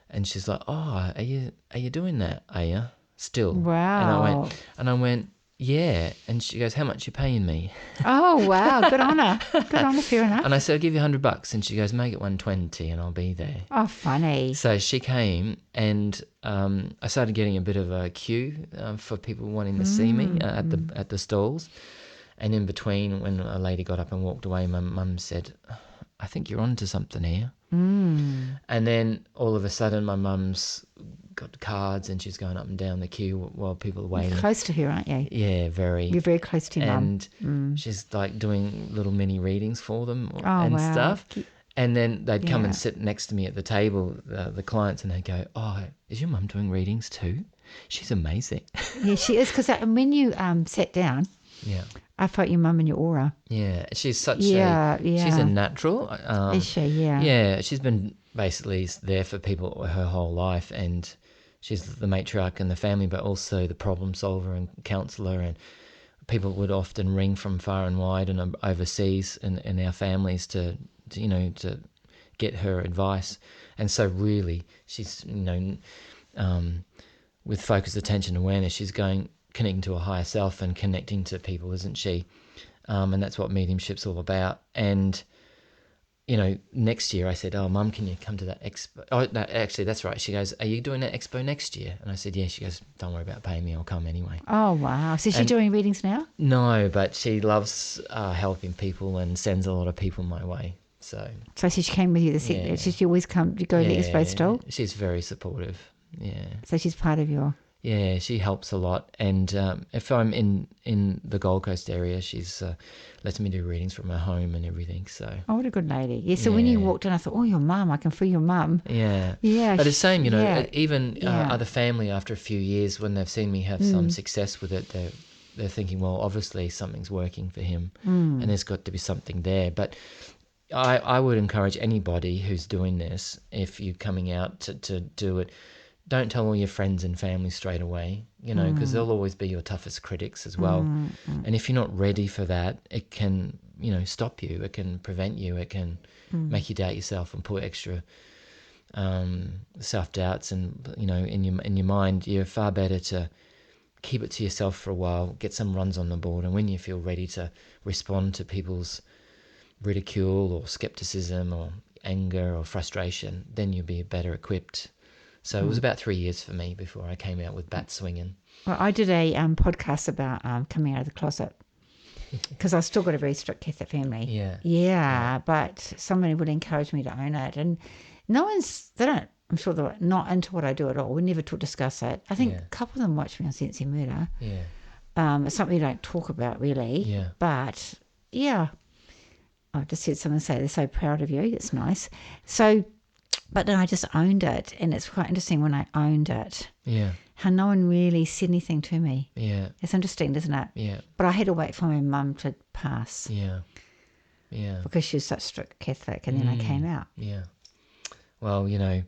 And she's like, oh, are you doing that? Are you still? Wow. And I went, yeah. And she goes, how much you paying me? Oh, wow. Good on her. Good on her, fair enough. And I said, I'll give you $100. And she goes, make it 120 and I'll be there. Oh, funny. So she came, and I started getting a bit of a queue for people wanting to see me at the stalls. And in between, when a lady got up and walked away, my mum said, I think you're onto something here. And then all of a sudden, my mum's got cards and she's going up and down the queue while people are waiting. You're close to her, aren't you? Yeah, very. You're very close to your mum. And she's like doing little mini readings for them wow. stuff. And then they'd come and sit next to me at the table, the clients, and they'd go, oh, is your mum doing readings too? She's amazing. Yeah, she is, because when you sat down, I felt your mum in your aura. Yeah, she's such she's a natural. Is she? Yeah. Yeah, she's been basically there for people her whole life, and she's the matriarch in the family, but also the problem solver and counsellor, and people would often ring from far and wide and overseas in our families to get her advice. And so really she's, with focused attention awareness, she's connecting to a higher self and connecting to people, isn't she? And that's what mediumship's all about. And next year I said, oh, Mum, can you come to that expo? Oh, no, actually, that's right. She goes, are you doing that expo next year? And I said, yeah. She goes, don't worry about paying me. I'll come anyway. Oh, wow. So she's doing readings now? No, but she loves helping people and sends a lot of people my way. So she came with you she always come to go to the expo stall? She's very supportive. Yeah. So she's part of your... Yeah, she helps a lot. And if I'm in the Gold Coast area, she's lets me do readings from her home and everything. So. Oh, what a good lady. Yeah, so when you walked in, I thought, oh, your mum, I can feel your mum. Yeah. Yeah. But it's the same, even other family, after a few years, when they've seen me have some success with it, they're thinking, well, obviously something's working for him and there's got to be something there. But I would encourage anybody who's doing this, if you're coming out to do it, don't tell all your friends and family straight away, because they'll always be your toughest critics as well. And if you're not ready for that, it can, stop you. It can prevent you. It can make you doubt yourself and put extra self-doubts and, in your mind. You're far better to keep it to yourself for a while, get some runs on the board, and when you feel ready to respond to people's ridicule or skepticism or anger or frustration, then you'll be better equipped. So it was about 3 years for me before I came out with bat swinging. Well, I did a podcast about coming out of the closet, because I've still got a very strict Catholic family. Yeah, but somebody would encourage me to own it, and I'm sure they're not into what I do at all. We never discuss it. I think a couple of them watch me on Sense Murder. It's something you don't talk about really. But I just heard someone say they're so proud of you. It's nice. So But then I just owned it, and it's quite interesting when I owned it, Yeah. how no one really said anything to me. Yeah. It's interesting, isn't it? Yeah. But I had to wait for my mum to pass Yeah. Yeah. because she was such strict Catholic, and then I came out. Yeah. Well, I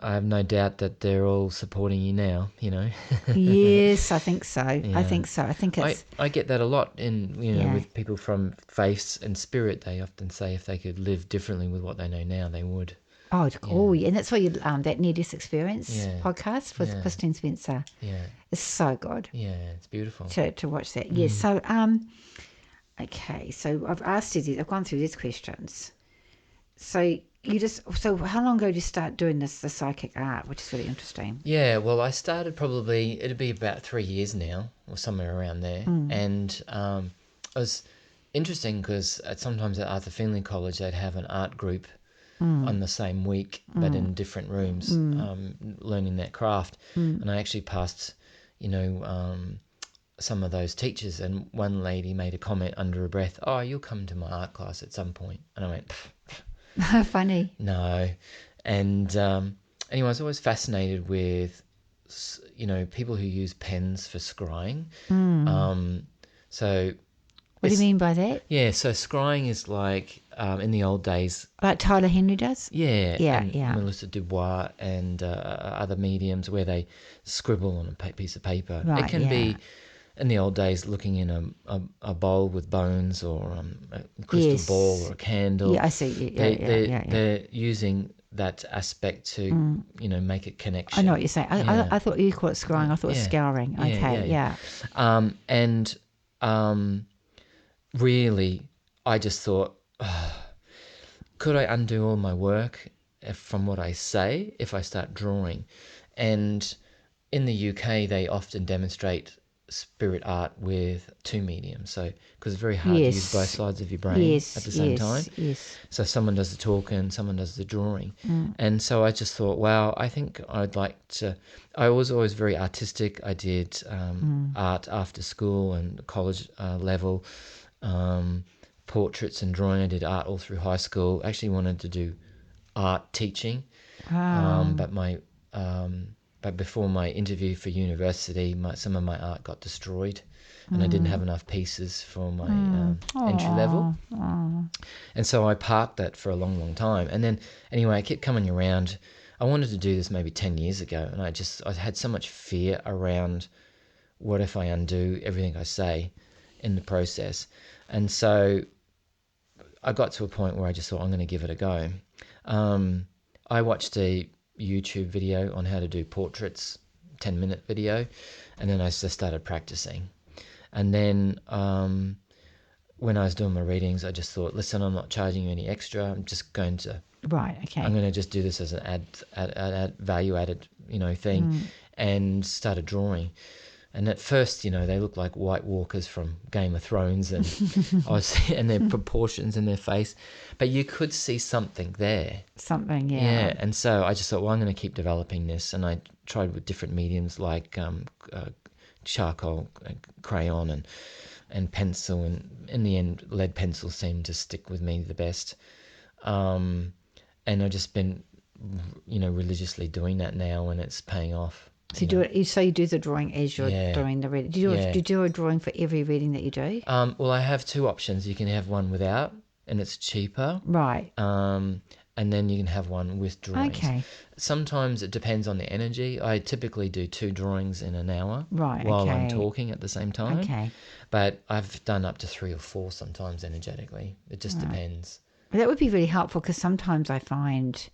have no doubt that they're all supporting you now, Yes, I think so. I Yeah. think so. I think it's... I get that a lot Yeah. with people from faiths and spirit. They often say if they could live differently with what they know now, they would. Yeah. And that's why that near-death experience Yeah. podcast with Yeah. Christine Spencer Yeah. is so good Yeah. It's beautiful. to watch that. Yes. So okay. So I've asked you these. I've gone through these questions. So how long ago did you start doing the psychic art, which is really interesting? Yeah, well, I started it'd be about 3 years now, or somewhere around there. And it was interesting because sometimes at Arthur Findlay College, they'd have an art group on the same week, but in different rooms, learning that craft. And I actually passed, some of those teachers, and one lady made a comment under her breath, "Oh, you'll come to my art class at some point." And I went, Funny. no. And anyway, I was always fascinated with, people who use pens for scrying. So What do you mean by that? yeah, so scrying is like in the old days. Like Tyler Henry does? Yeah, Yeah, and yeah. Melissa Dubois and other mediums where they scribble on a piece of paper. Right, It can yeah. be in the old days looking in a bowl with bones, or a crystal Yes. ball, or a candle. Yeah, I see. Yeah. They're using that aspect to make a connection. I know what you're saying. I thought you call it scrying. I thought it was Yeah. scouring. Yeah, Okay, yeah. yeah. And really, I just thought, could I undo all my work from what I say if I start drawing? And in the UK, they often demonstrate spirit art with two mediums. So, because it's very hard to use both sides of your brain at the same time. Yes. So someone does the talking and someone does the drawing. And so I just thought, wow, I think I'd like to... I was always very artistic. I did art after school and college level, portraits and drawing. I did art all through high school. Actually wanted to do art teaching. But before my interview for university, some of my art got destroyed, and I didn't have enough pieces for my entry level. And so I parked that for a long, long time. And then, anyway, I kept coming around. I wanted to do this maybe 10 years ago, and I had so much fear around what if I undo everything I say in the process. And so I got to a point where I just thought, I'm going to give it a go. I watched a YouTube video on how to do portraits, 10-minute video, and then I just started practicing. And then when I was doing my readings, I just thought, listen, I'm not charging you any extra. I'm just going to... Right, okay. I'm going to just do this as an value added, thing, and started drawing. And at first, they look like White Walkers from Game of Thrones, and and their proportions in their face, but you could see something there. Something, yeah. Yeah, and so I just thought, well, I'm going to keep developing this, and I tried with different mediums like charcoal, crayon, and pencil, and in the end, lead pencil seemed to stick with me the best. And I've just been, religiously doing that now, and it's paying off. So you do it. So you do the drawing as you're doing the reading. Do you do a drawing for every reading that you do? Well, I have two options. You can have one without, and it's cheaper. Right. And then you can have one with drawings. Okay. Sometimes it depends on the energy. I typically do 2 drawings in an hour. Right. While I'm talking at the same time. Okay. But I've done up to 3 or 4 sometimes energetically. It just depends. That would be really helpful, because sometimes I find...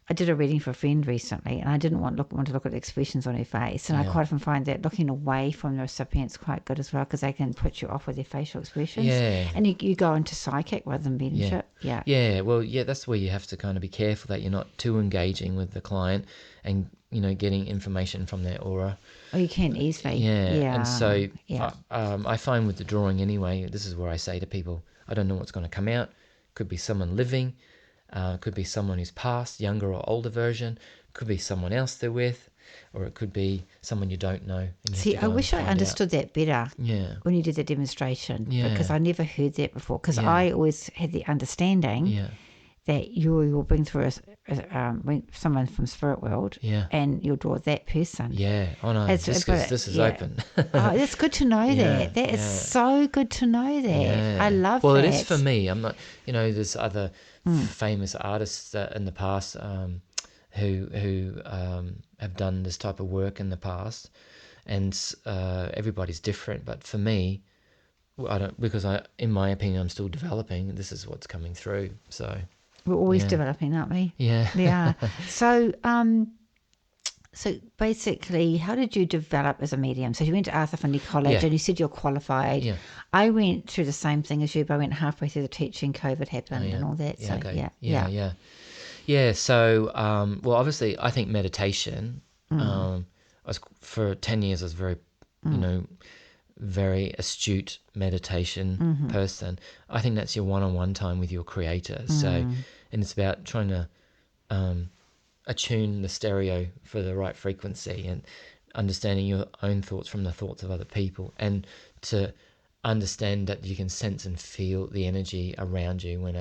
I did a reading for a friend recently, and I didn't want to look at the expressions on her face, and I quite often find that looking away from the recipient's quite good as well, because they can put you off with their facial expressions. Yeah. And you go into psychic rather than mediumship. Yeah. Yeah, well, that's where you have to kind of be careful that you're not too engaging with the client and, getting information from their aura. Oh, you can easily. Yeah. And so I find with the drawing anyway, this is where I say to people, I don't know what's going to come out. Could be someone living. Could be someone who's passed, younger or older version. Could be someone else they're with, or it could be someone you don't know. See, I wish I understood that better. Yeah. When you did the demonstration, Yeah. because I never heard that before. Because I always had the understanding that you'll bring through someone from spirit world, Yeah. and you'll draw that person. Yeah. Oh no, It's- just but because this is yeah. open. Oh, that's good to know Yeah, that. That is yeah. so good to know that. Yeah. I love well, that. it is for me. I'm not, there's other famous artists in the past who have done this type of work in the past, and everybody's different. But for me, I don't, because in my opinion, I'm still developing. This is what's coming through. So We're always yeah. developing, aren't we? Yeah. Yeah. So basically, how did you develop as a medium? So you went to Arthur Findlay College, Yeah. and you said you're qualified. Yeah. I went through the same thing as you, but I went halfway through the teaching. COVID happened and all that. Yeah. So Okay. yeah. Yeah. So, well, obviously, I think meditation. For 10 years, I was very, very astute meditation person. I think that's your one-on-one time with your creator. So, and it's about trying to attune the stereo for the right frequency and understanding your own thoughts from the thoughts of other people, and to understand that you can sense and feel the energy around you when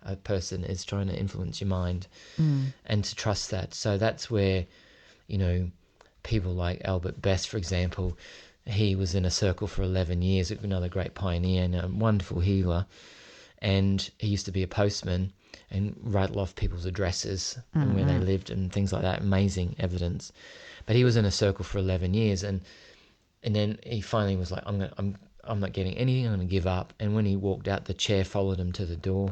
a person is trying to influence your mind, and to trust that. So that's where, people like Albert Best, for example, he was in a circle for 11 years, another great pioneer and a wonderful healer. And he used to be a postman and rattle off people's addresses and where they lived and things like that. Amazing evidence. But he was in a circle for 11 years, and then he finally was like, I'm not getting anything. I'm going to give up. And when he walked out, the chair followed him to the door.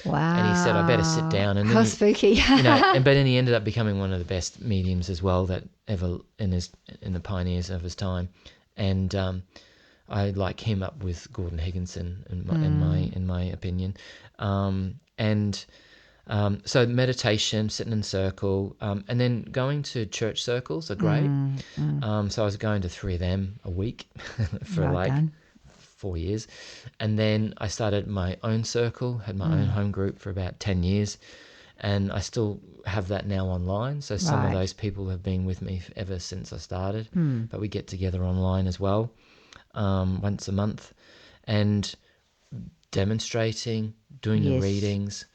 Wow. And he said, I better sit down. And how then spooky. but then he ended up becoming one of the best mediums as well that ever in the pioneers of his time. And I like him up with Gordon Higginson in my opinion. So meditation, sitting in circle, and then going to church circles are great. So I was going to 3 of them a week for Well like done. 4 years. And then I started my own circle, had my own home group for about 10 years. And I still have that now online. So some of Right. those people have been with me ever since I started. But we get together online as well, once a month, and demonstrating, doing the Yes. readings.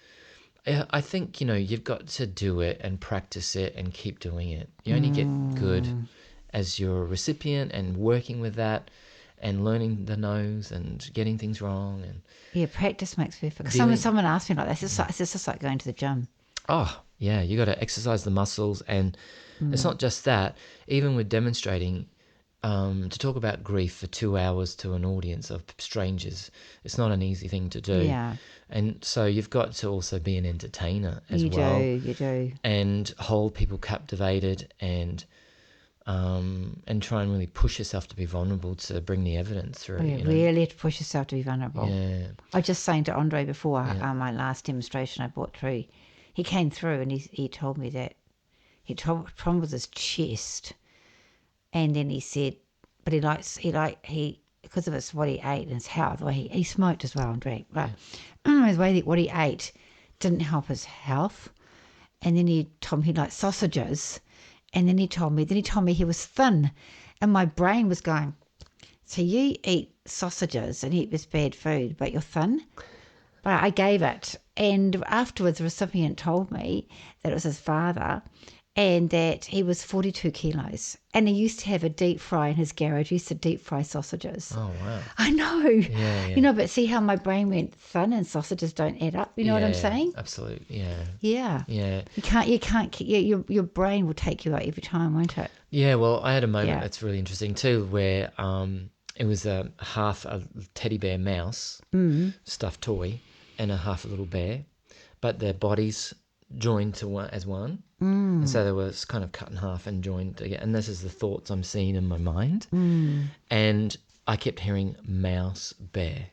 I think, you've got to do it and practice it and keep doing it. You only get good as your recipient and working with that and learning the no's and getting things wrong. And Yeah, practice makes perfect. Dealing- Someone asked me like that. It's just like going to the gym. oh, yeah, you got to exercise the muscles. And it's not just that. Even with demonstrating, to talk about grief for 2 hours to an audience of strangers, it's not an easy thing to do. Yeah. And so you've got to also be an entertainer as You well. do. And hold people captivated, and try and really push yourself to be vulnerable to bring the evidence through. Yeah, really have to push yourself to be vulnerable. Yeah. I was just saying to Andre before my last demonstration I brought through, he came through and he told me that he troubled with his chest, and then he said, but he because of it's what he ate and his health, well, he smoked as well and drank, but his way what he ate didn't help his health. And then he told me he liked sausages, and then he told me he was thin, and my brain was going, so you eat sausages and eat this bad food, but you're thin? But I gave it. And afterwards, the recipient told me that it was his father, and that he was 42 kilos. And he used to have a deep fry in his garage. He used to deep fry sausages. Oh, wow. I know. Yeah. But see how my brain went thin and sausages don't add up. You know what I'm saying? Absolutely. Yeah. Yeah. Yeah. You can't, your brain will take you out every time, won't it? Yeah. Well, I had a moment Yeah. that's really interesting too, where it was half a teddy bear mouse, stuffed toy, and a half a little bear, but their bodies joined to one as one. And so they were kind of cut in half and joined together. And this is the thoughts I'm seeing in my mind. And I kept hearing mouse bear.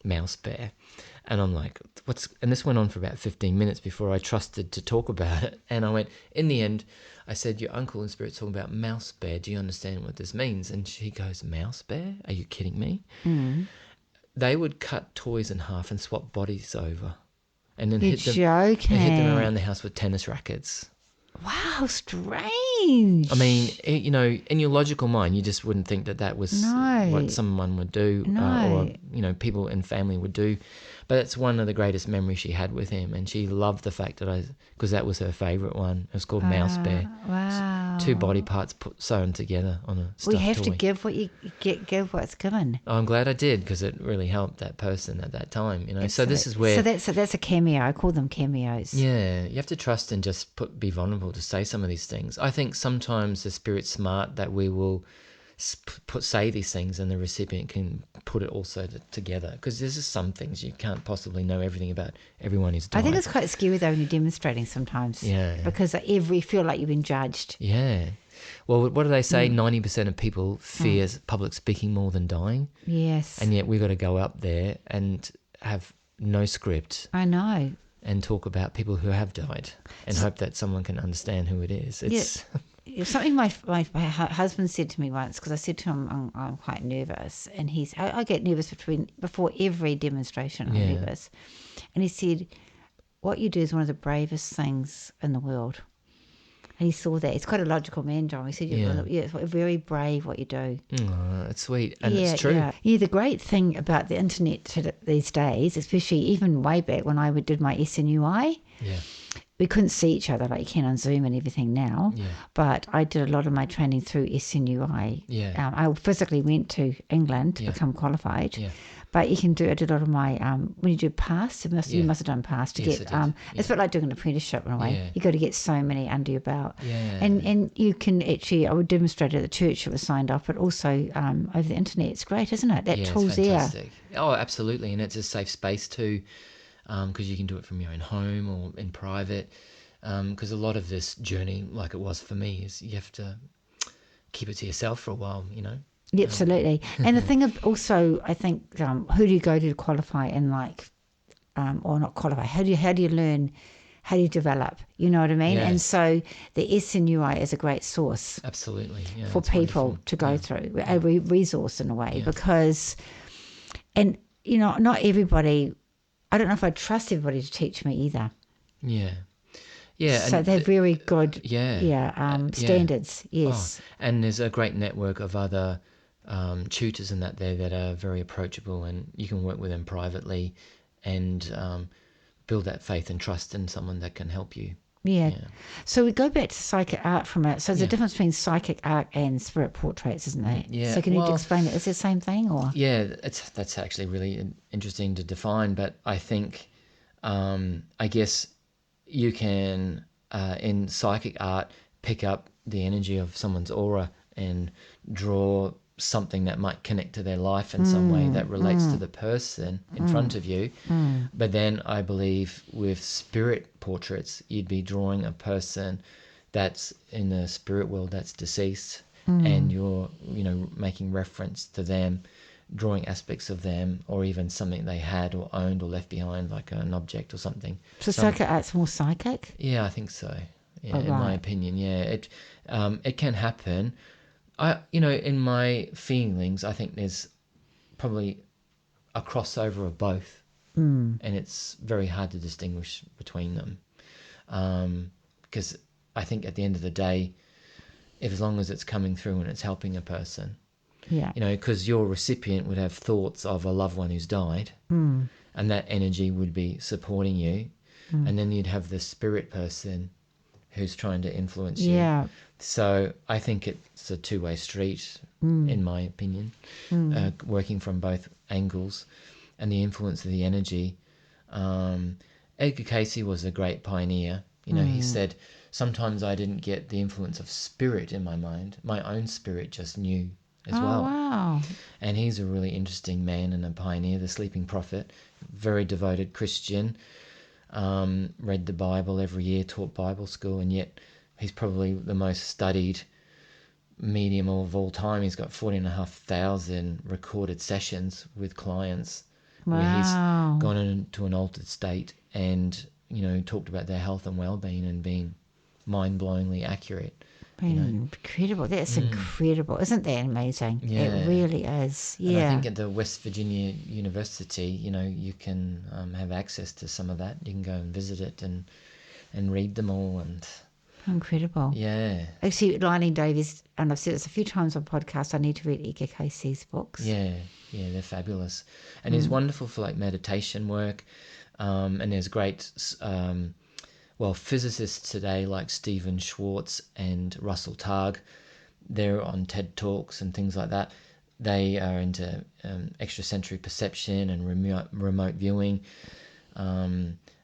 And I'm like, and this went on for about 15 minutes before I trusted to talk about it. And I went, in the end, I said, your uncle in spirit's talking about mouse bear. Do you understand what this means? And she goes, mouse bear? Are you kidding me? They would cut toys in half and swap bodies over. And then You're hit them joking. around the house with tennis rackets. Wow, strange. I mean, in your logical mind, you just wouldn't think that was No. what someone would do, No. or people in family would do. But it's one of the greatest memories she had with him, and she loved the fact that because that was her favourite one. It was called Mouse Bear. Wow. Two body parts sewn together on a stuffed We have toy. to give what you get, give what's given. I'm glad I did, because it really helped that person at that time, you know. So this is where... So that's a cameo. I call them cameos. Yeah, you have to trust and just be vulnerable to say some of these things. I think sometimes the spirit's smart that we will say these things and the recipient can put it also together, because there's just some things you can't possibly know everything about everyone who's died. I think it's quite scary though when you're demonstrating sometimes. Yeah. Because you feel like you've been judged. Yeah. Well, what do they say? 90% of people fear public speaking more than dying. Yes. And yet we've got to go up there and have no script. I know. And talk about people who have died and hope that someone can understand who it is. It's... Yeah. Something my husband said to me once, because I said to him, I'm quite nervous. And I get nervous before every demonstration. I'm nervous. And he said, what you do is one of the bravest things in the world. And he saw that. He's quite a logical man, John. He said, it's very brave what you do. Oh, it's sweet. And it's true. Yeah, the great thing about the internet these days, especially even way back when I did my SNUI, we couldn't see each other like you can on Zoom and everything now. Yeah. But I did a lot of my training through SNUI. Yeah. I physically went to England to become qualified. Yeah. But I did a lot of my, when you do PASS, you must have done PASS to get, it's a bit like doing an apprenticeship in a way. Yeah. You got to get so many under your belt. Yeah. And you can actually, I would demonstrate at the church that was signed up, but also over the internet. It's great, isn't it? That tool's there. Oh, absolutely. And it's a safe space too, because you can do it from your own home or in private. Because a lot of this journey, like it was for me, is you have to keep it to yourself for a while, you know. Yeah, absolutely. And the thing of also, I think, who do you go to qualify and or not qualify? How do you learn? How do you develop? You know what I mean? Yeah. And so the SNUI is a great source. Absolutely. Yeah, for people wonderful. To go through, a resource in a way, because, and you know, not everybody, I don't know if I trust everybody to teach me either. Yeah. Yeah, so they're very good. Standards. Yes, and there's a great network of other tutors and that are very approachable, and you can work with them privately, and build that faith and trust in someone that can help you. Yeah. So we go back to psychic art from it. So there's a difference between psychic art and spirit portraits, isn't there? Yeah. So can you explain it? Is it the same thing, or? Yeah, that's actually really interesting to define. But I think, I guess, you can in psychic art pick up the energy of someone's aura and draw something that might connect to their life in some way that relates to the person in front of you. But then I believe with spirit portraits, you'd be drawing a person that's in the spirit world that's deceased, and you're, you know, making reference to them, drawing aspects of them, or even something they had or owned or left behind, like an object or something. So psychic art's more psychic? Yeah, I think so. Yeah, in my opinion, yeah. It can happen. In my feelings, I think there's probably a crossover of both, and it's very hard to distinguish between them, because I think at the end of the day, as long as it's coming through and it's helping a person, because your recipient would have thoughts of a loved one who's died, and that energy would be supporting you, and then you'd have the spirit person who's trying to influence you. Yeah. So I think it's a two-way street, in my opinion, working from both angles, and the influence of the energy. Edgar Cayce was a great pioneer. You know, he said, sometimes I didn't get the influence of spirit in my mind. My own spirit just knew as well. Wow. And he's a really interesting man and a pioneer, the Sleeping Prophet, very devoted Christian, read the Bible every year, taught Bible school, and yet he's probably the most studied medium of all time. He's got 40,500 recorded sessions with clients where he's gone into an altered state and, you know, talked about their health and well-being and being mind-blowingly accurate. Incredible. That's incredible. Isn't that amazing? Yeah. It really is. Yeah. And I think at the West Virginia University, you know, you can have access to some of that. You can go and visit it and read them all. And Incredible. Yeah. Actually, Lining Davies, and I've said this a few times on podcasts, I need to read Edgar Cayce's books. Yeah, they're fabulous. And he's wonderful for like meditation work. And there's great, physicists today like Stephen Schwartz and Russell Targ. They're on TED Talks and things like that. They are into extrasensory perception and remote viewing.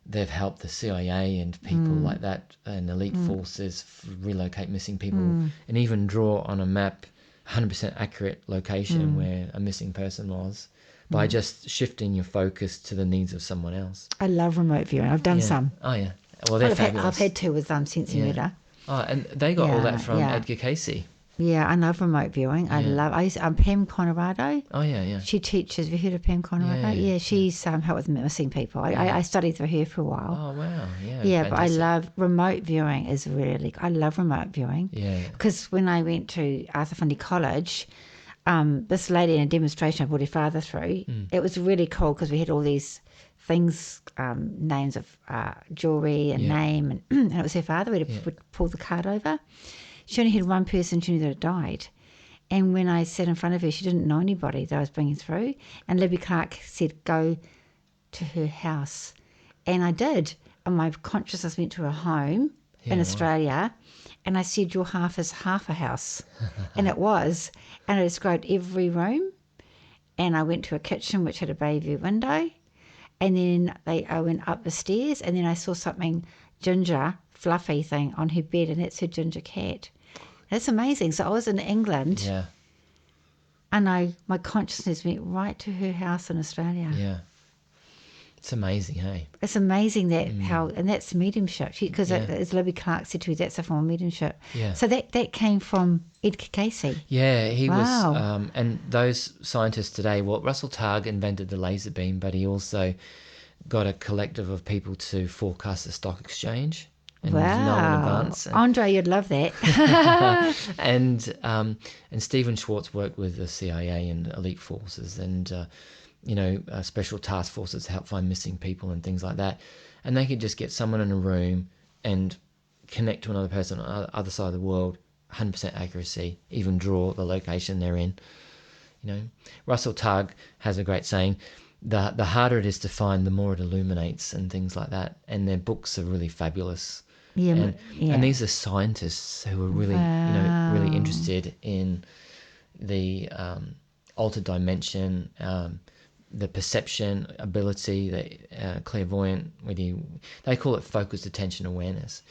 They've helped the CIA and people like that and elite forces relocate missing people and even draw on a map 100% accurate location where a missing person was by just shifting your focus to the needs of someone else. I love remote viewing. I've done some. Oh, yeah. Well, they're fabulous. I've had two with Sensing Murder. Oh, and they got all that from Edgar Cayce. Yeah, I love remote viewing. Pam Conrado. Oh, yeah. She teaches. Have you heard of Pam Conrado? Yeah, she's helped with missing people. I studied through her for a while. Oh, wow. Yeah. Yeah, fantastic. but I love remote viewing. I love remote viewing. Yeah. Because when I went to Arthur Fundy College, this lady in a demonstration I brought her father through. It was really cool because we had all these things, names of jewelry and name, and it was her father. We'd pull the card over. She only had one person she knew that had died. And when I sat in front of her, she didn't know anybody that I was bringing through. And Libby Clark said, go to her house. And I did. And my consciousness went to her home in Australia. And I said, your half is half a house. And it was. And I described every room. And I went to a kitchen which had a bay view window. And then I went up the stairs. And then I saw something ginger, fluffy thing on her bed. And that's her ginger cat. That's amazing. So I was in England. Yeah. And my consciousness went right to her house in Australia. Yeah. It's amazing, hey? It's amazing that and that's mediumship. Because as Libby Clark said to me, that's a form of mediumship. Yeah. So that came from Edgar Cayce. Yeah, he Wow. was, and those scientists today, Russell Targ invented the laser beam, but he also got a collective of people to forecast the stock exchange. And know in advance. Andre, you'd love that. And Stephen Schwartz worked with the CIA and elite forces and, special task forces to help find missing people and things like that. And they could just get someone in a room and connect to another person on the other side of the world, 100% accuracy, even draw the location they're in. Russell Targ has a great saying, the harder it is to find, the more it illuminates and things like that. And their books are really fabulous. Yeah, and these are scientists who are really, really interested in the altered dimension, the perception ability, the clairvoyant. They call it focused attention awareness.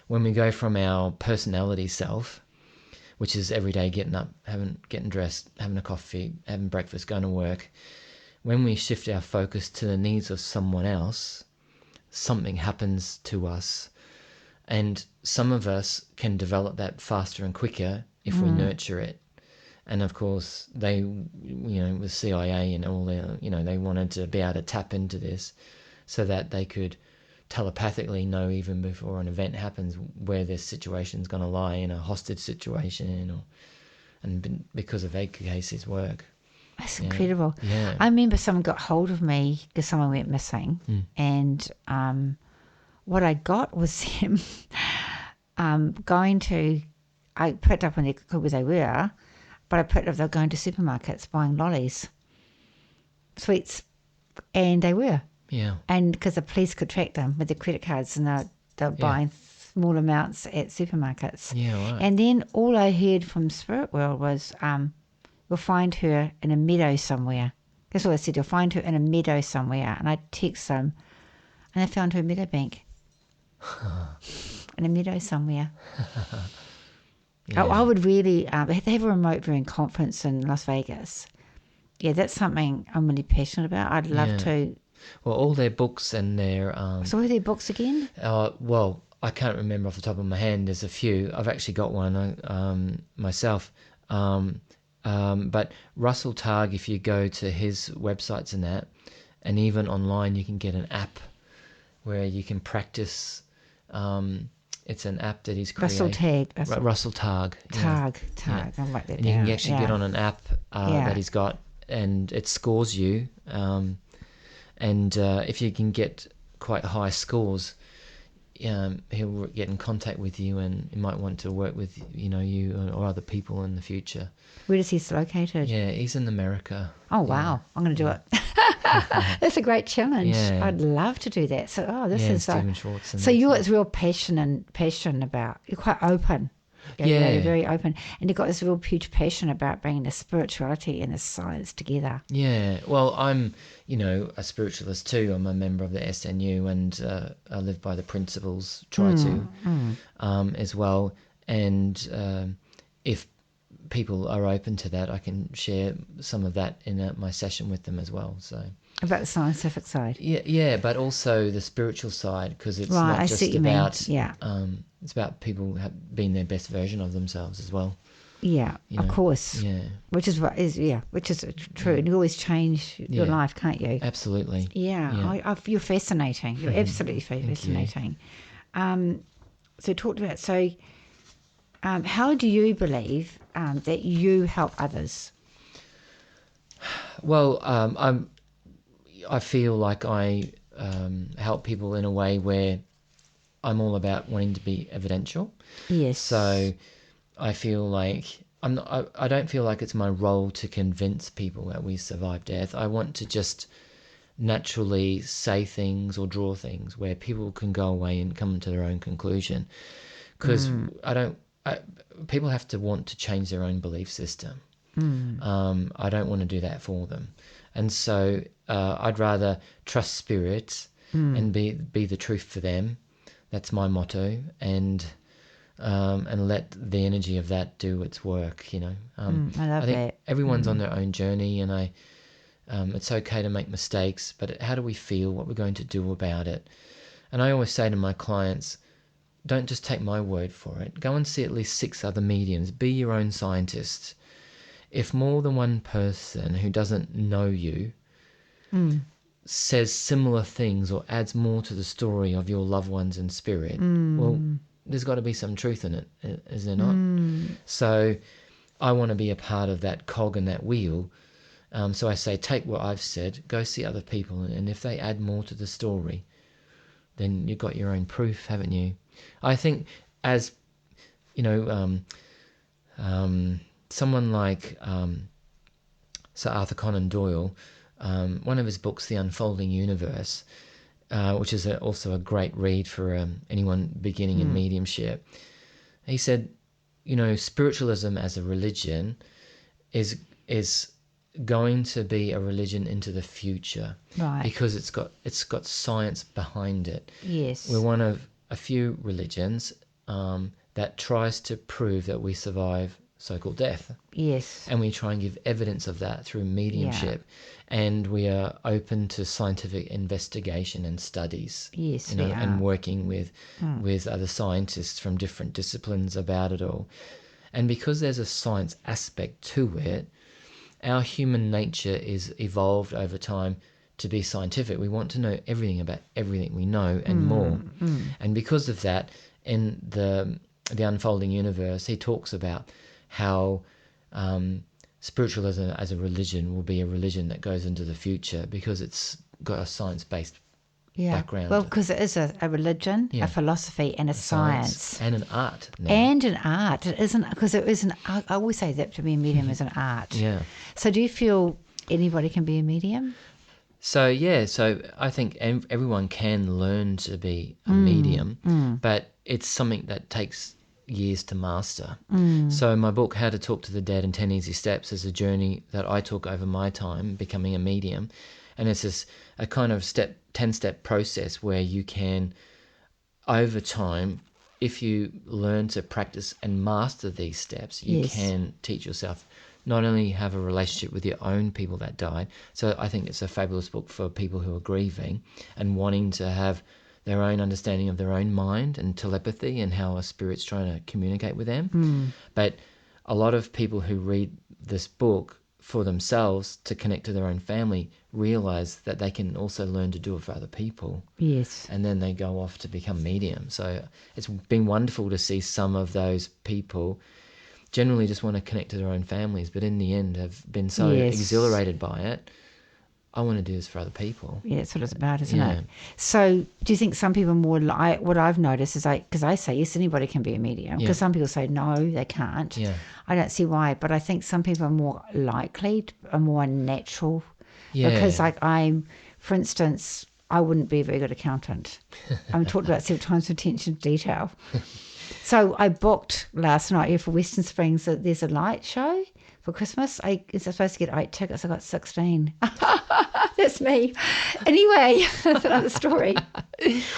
When we go from our personality self, which is every day getting up, getting dressed, having a coffee, having breakfast, going to work, when we shift our focus to the needs of someone else, something happens to us. And some of us can develop that faster and quicker if we nurture it. And of course, they, with CIA and all their, they wanted to be able to tap into this so that they could telepathically know even before an event happens where this situation's going to lie in a hostage situation, and because of Edgar Cayce's work. That's incredible. Yeah. I remember someone got hold of me because someone went missing, and what I got was him I picked up on where they were, but I picked up they were going to supermarkets buying lollies, sweets, and they were. Yeah. And because the police could track them with their credit cards, and they're buying small amounts at supermarkets. Yeah, right. And then all I heard from Spirit World was, you'll find her in a meadow somewhere. That's all I said, you'll find her in a meadow somewhere. And I text them, and I found her in Meadowbank. In a meadow somewhere. I would really, they have a remote viewing conference in Las Vegas. Yeah, that's something I'm really passionate about. I'd love to. Well, all their books and their... So what are their books again? Well, I can't remember off the top of my hand. There's a few. I've actually got one myself. But Russell Targ, if you go to his websites and that, and even online, you can get an app where you can practice. It's an app that he's created. Russell Targ. Targ. I'll write that down. And you can actually get on an app that he's got, and it scores you. And if you can get quite high scores, he'll get in contact with you, and he might want to work with you or other people in the future. Where is he located? Yeah, he's in America. Oh, wow. I'm going to do it. That's a great challenge. Yeah. I'd love to do that. So, this is Stephen Schwartz. So it's real passion about. You're quite open. You're very open, and you've got this real huge passion about bringing the spirituality and the science together. Yeah, well, I'm, a spiritualist too. I'm a member of the SNU, and I live by the principles, try to, as well. And if people are open to that, I can share some of that in my session with them as well. So about the scientific side. Yeah, but also the spiritual side, because it's Right, not I just see what you about mean. it's about people being their best version of themselves as well. Yeah, of course. Yeah, which is true. And you always change your life, can't you? Absolutely. Yeah. You're fascinating. You're absolutely fascinating. So talked about how do you believe that you help others? Well, I feel like I help people in a way where I'm all about wanting to be evidential. Yes. So I feel like I don't feel like it's my role to convince people that we survive death. I want to just naturally say things or draw things where people can go away and come to their own conclusion. Because people have to want to change their own belief system. I don't want to do that for them. And so I'd rather trust spirits and be the truth for them. That's my motto. And let the energy of that do its work, I love think that. everyone's on their own journey, and it's okay to make mistakes, but how do we feel, what we're going to do about it? And I always say to my clients, don't just take my word for it. Go and see at least 6 other mediums. Be your own scientist. If more than one person who doesn't know you says similar things or adds more to the story of your loved ones in spirit, well, there's got to be some truth in it, is there not? So I want to be a part of that cog in that wheel. So I say, take what I've said, go see other people, and if they add more to the story, then you've got your own proof, haven't you? I think, as someone like Sir Arthur Conan Doyle, one of his books, The Unfolding Universe, which is also a great read for anyone beginning in mediumship, he said, spiritualism as a religion is going to be a religion into the future, Right. because it's got science behind it. Yes. We're one of a few religions that tries to prove that we survive so-called death. Yes. And we try and give evidence of that through mediumship. And we are open to scientific investigation and studies. Yes, and working with other scientists from different disciplines about it all. And because there's a science aspect to it, our human nature is evolved over time to be scientific. We want to know everything about everything we know and more. And because of that, in the Unfolding Universe, he talks about how spiritualism as a religion will be a religion that goes into the future, because it's got a science-based background. Well, because it is a religion, a philosophy, and a science. And an art. Now. And an art. It isn't, because it is I always say that to be a medium is an art. Yeah. So do you feel anybody can be a medium? So I think everyone can learn to be a medium, but it's something that takes years to master. So my book, How to Talk to the Dead in 10 Easy Steps, is a journey that I took over my time becoming a medium. And it's a kind of 10-step process where you can, over time, if you learn to practice and master these steps, you can teach yourself not only have a relationship with your own people that died. So I think it's a fabulous book for people who are grieving and wanting to have their own understanding of their own mind and telepathy and how a spirit's trying to communicate with them. But a lot of people who read this book for themselves to connect to their own family realize that they can also learn to do it for other people. Yes. And then they go off to become mediums. So it's been wonderful to see some of those people generally just want to connect to their own families, but in the end have been so exhilarated by it. I want to do this for other people. Yeah, that's what it's about, isn't it? So do you think some people are more like, what I've noticed is because I say, yes, anybody can be a medium, because some people say, no, they can't. Yeah. I don't see why, but I think some people are more likely, are more natural. Yeah. Because for instance, I wouldn't be a very good accountant. I'm talked about several times with attention to detail. So I booked last night here for Western Springs that there's a light show for Christmas. I was supposed to get 8 tickets. I got 16. That's me. Anyway, that's another story.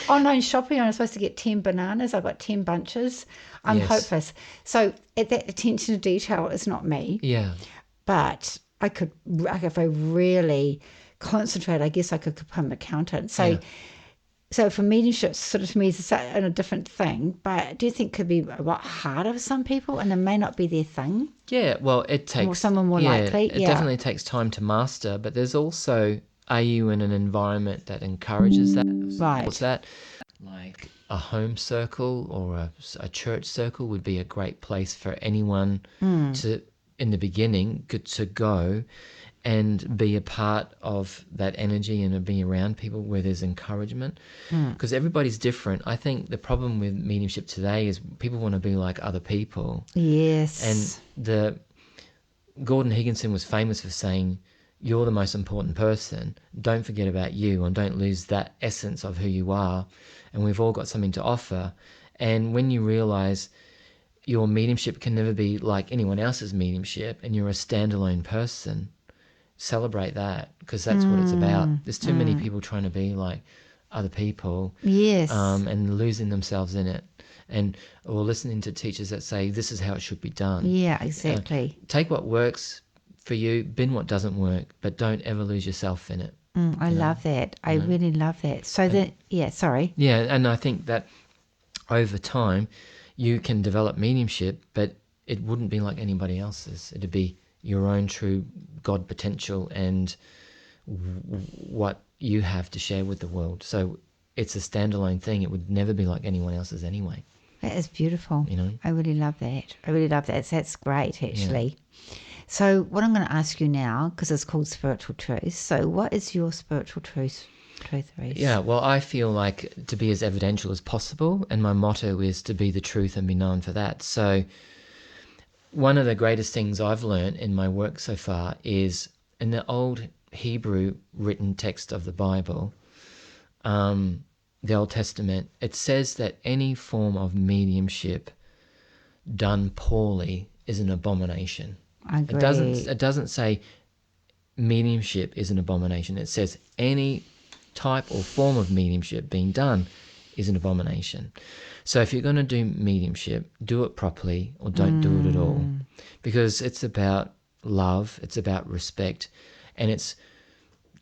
Online shopping, I was supposed to get 10 bananas. I got 10 bunches. I'm hopeless. So at that attention to detail is not me. Yeah. But if I really concentrate, I guess I could become an accountant. So for mediumship, sort of to me, is a different thing. But do you think it could be a lot harder for some people, and it may not be their thing? Yeah, well, it takes... Or someone more likely? It definitely takes time to master, but there's also, are you in an environment that encourages that? Right. What's that? Like a home circle or a church circle would be a great place for anyone to, in the beginning, to go and be a part of that energy and be around people where there's encouragement, because everybody's different. I think the problem with mediumship today is people want to be like other people. Yes. And Gordon Higginson was famous for saying, you're the most important person. Don't forget about you, and don't lose that essence of who you are. And we've all got something to offer. And when you realize your mediumship can never be like anyone else's mediumship, and you're a standalone person, celebrate that, because that's what it's about. There's too many people trying to be like other people, and losing themselves in it, or listening to teachers that say this is how it should be done. Yeah, exactly. Take what works for you, bin what doesn't work, but don't ever lose yourself in it. I love that. I really love that. So and I think that over time you can develop mediumship, but it wouldn't be like anybody else's. It'd be your own true God potential and what you have to share with the world. So it's a standalone thing. It would never be like anyone else's anyway. That is beautiful. I really love that. That's great, actually. Yeah. So what I'm going to ask you now, because it's called Spiritual Truth. So what is your spiritual truth, Reese? Yeah, well, I feel like to be as evidential as possible, and my motto is to be the truth and be known for that. So one of the greatest things I've learned in my work so far is in the old Hebrew written text of the Bible, the Old Testament, it says that any form of mediumship done poorly is an abomination. I agree. It doesn't say mediumship is an abomination. It says any type or form of mediumship being done is an abomination. So if you're going to do mediumship, do it properly or don't do it at all. Because it's about love, it's about respect, and it's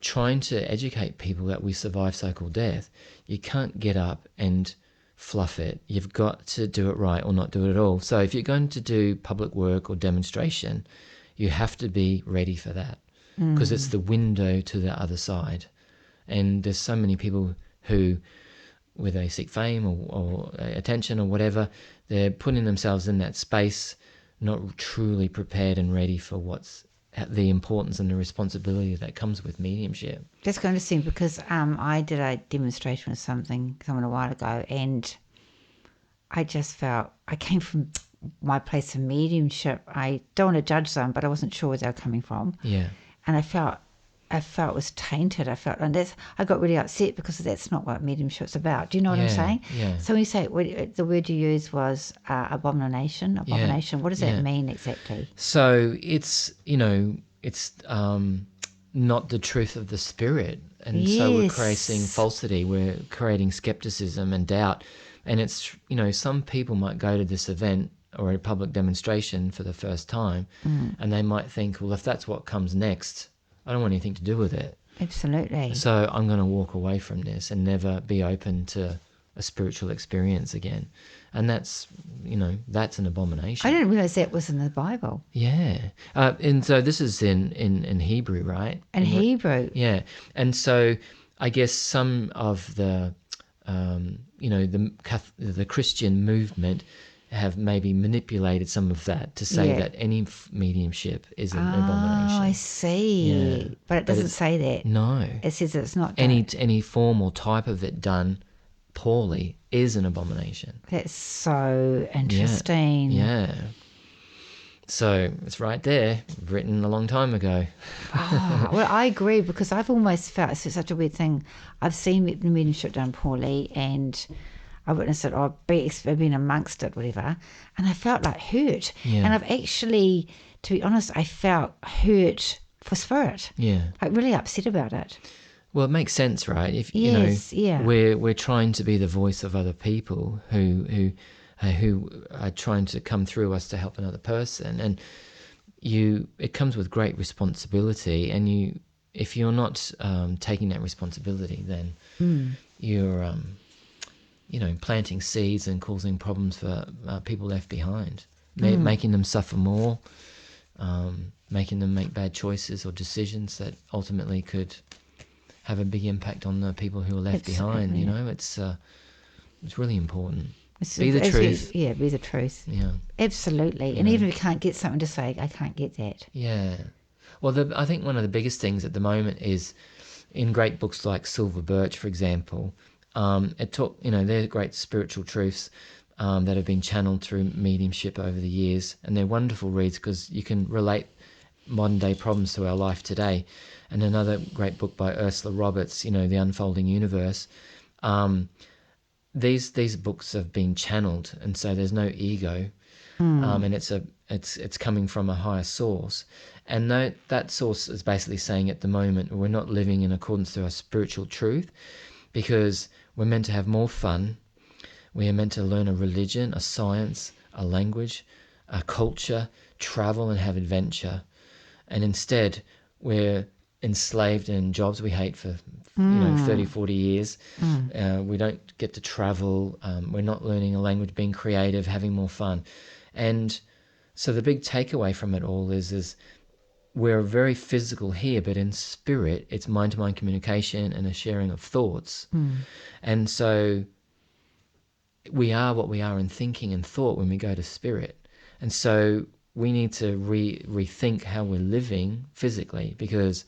trying to educate people that we survive so-called death. You can't get up and fluff it. You've got to do it right or not do it at all. So if you're going to do public work or demonstration, you have to be ready for that, because it's the window to the other side. And there's so many people who, whether they seek fame or attention or whatever, they're putting themselves in that space, not truly prepared and ready for what's the importance and the responsibility that comes with mediumship. That's going to seem, because I did a demonstration with someone a while ago, and I just felt, I came from my place of mediumship. I don't want to judge them, but I wasn't sure where they were coming from. Yeah. And I felt it was tainted. I got really upset, because that's not what mediumship's about. Do you know what I'm saying? Yeah. So when you say, the word you used was abomination. What does that mean exactly? So it's, it's not the truth of the spirit. And so we're creating falsity. We're creating skepticism and doubt. And it's, some people might go to this event or a public demonstration for the first time, and they might think, well, if that's what comes next, I don't want anything to do with it. Absolutely. So I'm going to walk away from this and never be open to a spiritual experience again. And that's, that's an abomination. I didn't realize that was in the Bible. Yeah. And so this is in Hebrew, right? In Hebrew. Yeah. And so I guess some of the, the Christian movement have maybe manipulated some of that to say that any mediumship is an abomination. I see. Yeah. But it doesn't say that. No. It says it's not done. Any form or type of it done poorly is an abomination. That's so interesting. Yeah. So it's right there, written a long time ago. Well, I agree, because I've almost felt it's such a weird thing. I've seen mediumship done poorly, and I witnessed it, or I've been amongst it, whatever, and I felt like hurt. Yeah. And I've actually, to be honest, I felt hurt for spirit. Yeah. Like really upset about it. Well, it makes sense, right? If Yes, yeah. we're trying to be the voice of other people who are trying to come through us to help another person, and it comes with great responsibility, and if you're not taking that responsibility, then you're planting seeds and causing problems for people left behind, making them suffer more, making them make bad choices or decisions that ultimately could have a big impact on the people who are left behind. It's really important. Be the truth. Yeah, be the truth. Yeah. Absolutely. And even if you can't get something to say, I can't get that. Yeah. Well, I think one of the biggest things at the moment is in great books like Silver Birch, for example, they're great spiritual truths that have been channeled through mediumship over the years, and they're wonderful reads because you can relate modern day problems to our life today. And another great book by Ursula Roberts, The Unfolding Universe. These books have been channeled, and so there's no ego, and it's coming from a higher source, and that source is basically saying at the moment we're not living in accordance to our spiritual truth, because we're meant to have more fun, we are meant to learn a religion, a science, a language, a culture, travel and have adventure, and instead we're enslaved in jobs we hate for 30, 40 years. We don't get to travel. We're not learning a language, being creative, having more fun. And so the big takeaway from it all is we're very physical here, but in spirit, it's mind-to-mind communication and a sharing of thoughts. And so we are what we are in thinking and thought when we go to spirit. And so we need to rethink how we're living physically, because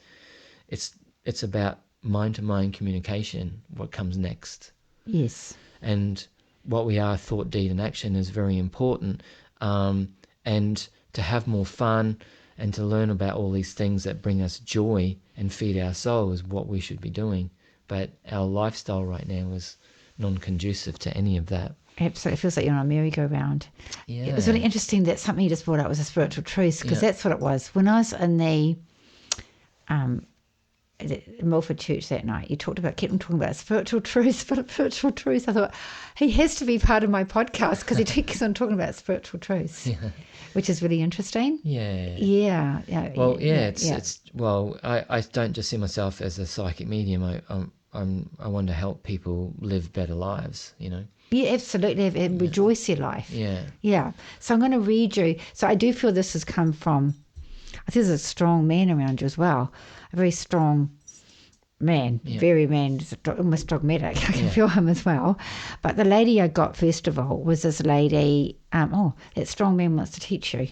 it's about mind-to-mind communication, what comes next. Yes. And what we are, thought, deed, and action, is very important. And to have more fun and to learn about all these things that bring us joy and feed our soul is what we should be doing. But our lifestyle right now is non-conducive to any of that. Absolutely. It feels like you're on a merry-go-round. Yeah. It was really interesting that something you just brought up was a spiritual truth, because that's what it was. When I was in the Milford Church that night, you kept on talking about spiritual truth. I thought, he has to be part of my podcast, because he keeps on talking about spiritual truths, which is really interesting. Yeah. Well, I don't just see myself as a psychic medium. I want to help people live better lives, Yeah, absolutely. And rejoice your life. Yeah. So I'm going to read you. So I do feel this has come from, I think there's a strong man around you as well. A very strong man, very man, almost dogmatic. I can feel him as well. But the lady I got, first of all, was this lady, that strong man wants to teach you.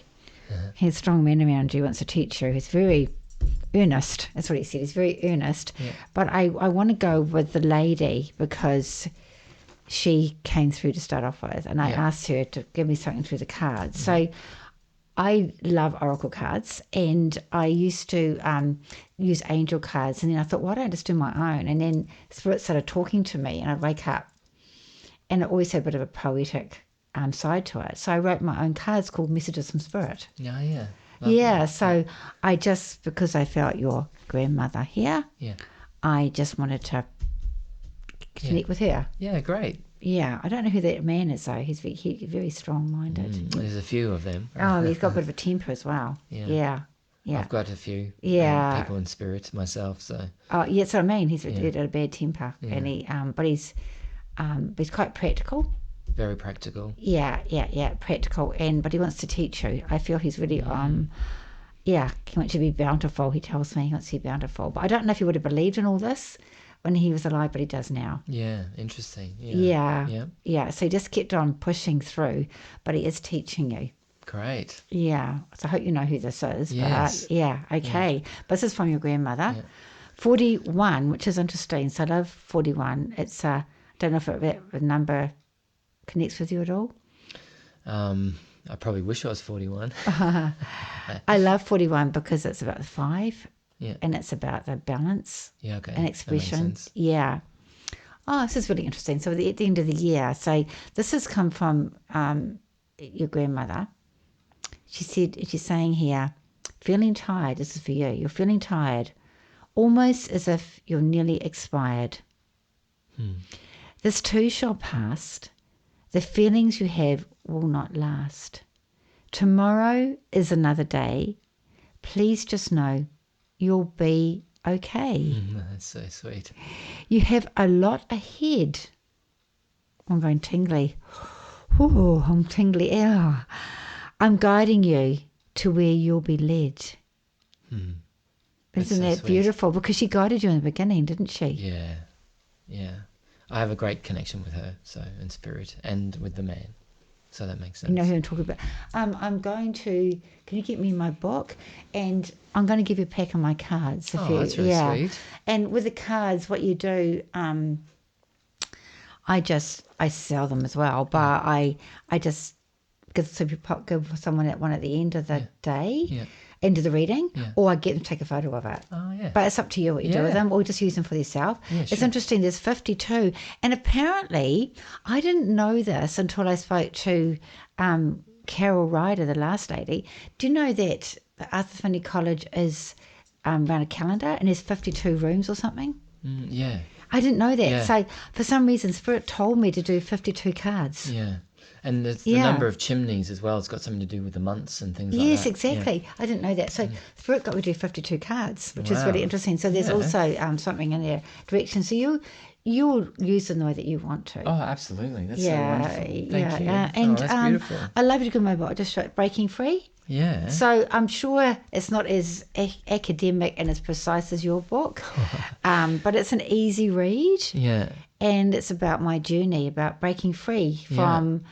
He's a strong man around you, wants to teach you. He's very earnest. That's what he said. He's very earnest. Yeah. But I want to go with the lady, because she came through to start off with, and I asked her to give me something through the cards. So I love oracle cards, and I used to use angel cards, and then I thought, why don't I just do my own? And then Spirit started talking to me, and I'd wake up, and it always had a bit of a poetic side to it. So I wrote my own cards called Messages from Spirit. Yeah. Yeah, so I just, because I felt your grandmother here, I just wanted to connect with her. Yeah, great. Yeah, I don't know who that man is though. He's very strong-minded. There's a few of them. Oh, he's got a bit of a temper as well. Yeah. I've got a few people in spirit myself, so. Oh, yeah, that's what I mean. He's got a bad temper, and he, but he's quite practical. Very practical. Yeah, practical, but he wants to teach you. I feel he's really he wants you to be bountiful. He tells me he wants to be bountiful, but I don't know if he would have believed in all this, when he was alive, but he does now. Yeah, interesting. Yeah. Yeah. Yeah. So he just kept on pushing through, but he is teaching you. Great. Yeah. So I hope you know who this is. Yes. But yeah, okay. But this is from your grandmother. Yeah. 41, which is interesting. So I love 41. It's I don't know if that number connects with you at all. I probably wish I was 41. I love 41 because it's about the 5 Yeah. and it's about the balance Yeah, okay. and That makes expression. sense. Yeah. Oh, this is really interesting. So at the end of the year, so this has come from your grandmother. She's saying here, feeling tired. This is for you. You're feeling tired, almost as if you're nearly expired. This too shall pass. The feelings you have will not last. Tomorrow is another day. Please just know you'll be okay. That's so sweet. You have a lot ahead. I'm going tingly. Oh, I'm tingly. Yeah. I'm guiding you to where you'll be led. Isn't so that sweet. beautiful? Because she guided you in the beginning, didn't she? Yeah. Yeah. I have a great connection with her, so in spirit, and with the man. So that makes sense. You know who I'm talking about. I'm going to. Can you get me my book? And I'm going to give you a pack of my cards. That's really sweet. And with the cards, what you do, I sell them as well, but I just give someone at one at the end of the day, end of the reading, or I get them to take a photo of it. Oh, yeah. But it's up to you what you do with them, or just use them for yourself. Yeah, It's sure. interesting, there's 52. And apparently, I didn't know this until I spoke to Carol Ryder, the last lady. Do you know that the Arthur Finney College is around a calendar and there's 52 rooms or something? Yeah. I didn't know that. Yeah. So for some reason, Spirit told me to do 52 cards. Yeah. And the number of chimneys as well. It's got something to do with the months and things like that. Yes, exactly. I didn't know that. So Spirit got me to do 52 cards, which is Wow. really interesting. So there's also something in their direction. So you'll use them the way that you want to. Oh, absolutely. That's so wonderful. Thank you. And that's beautiful. I love you to go my book. I just wrote Breaking Free. Yeah. So I'm sure it's not as academic and as precise as your book, but it's an easy read. Yeah. And it's about my journey, about breaking free from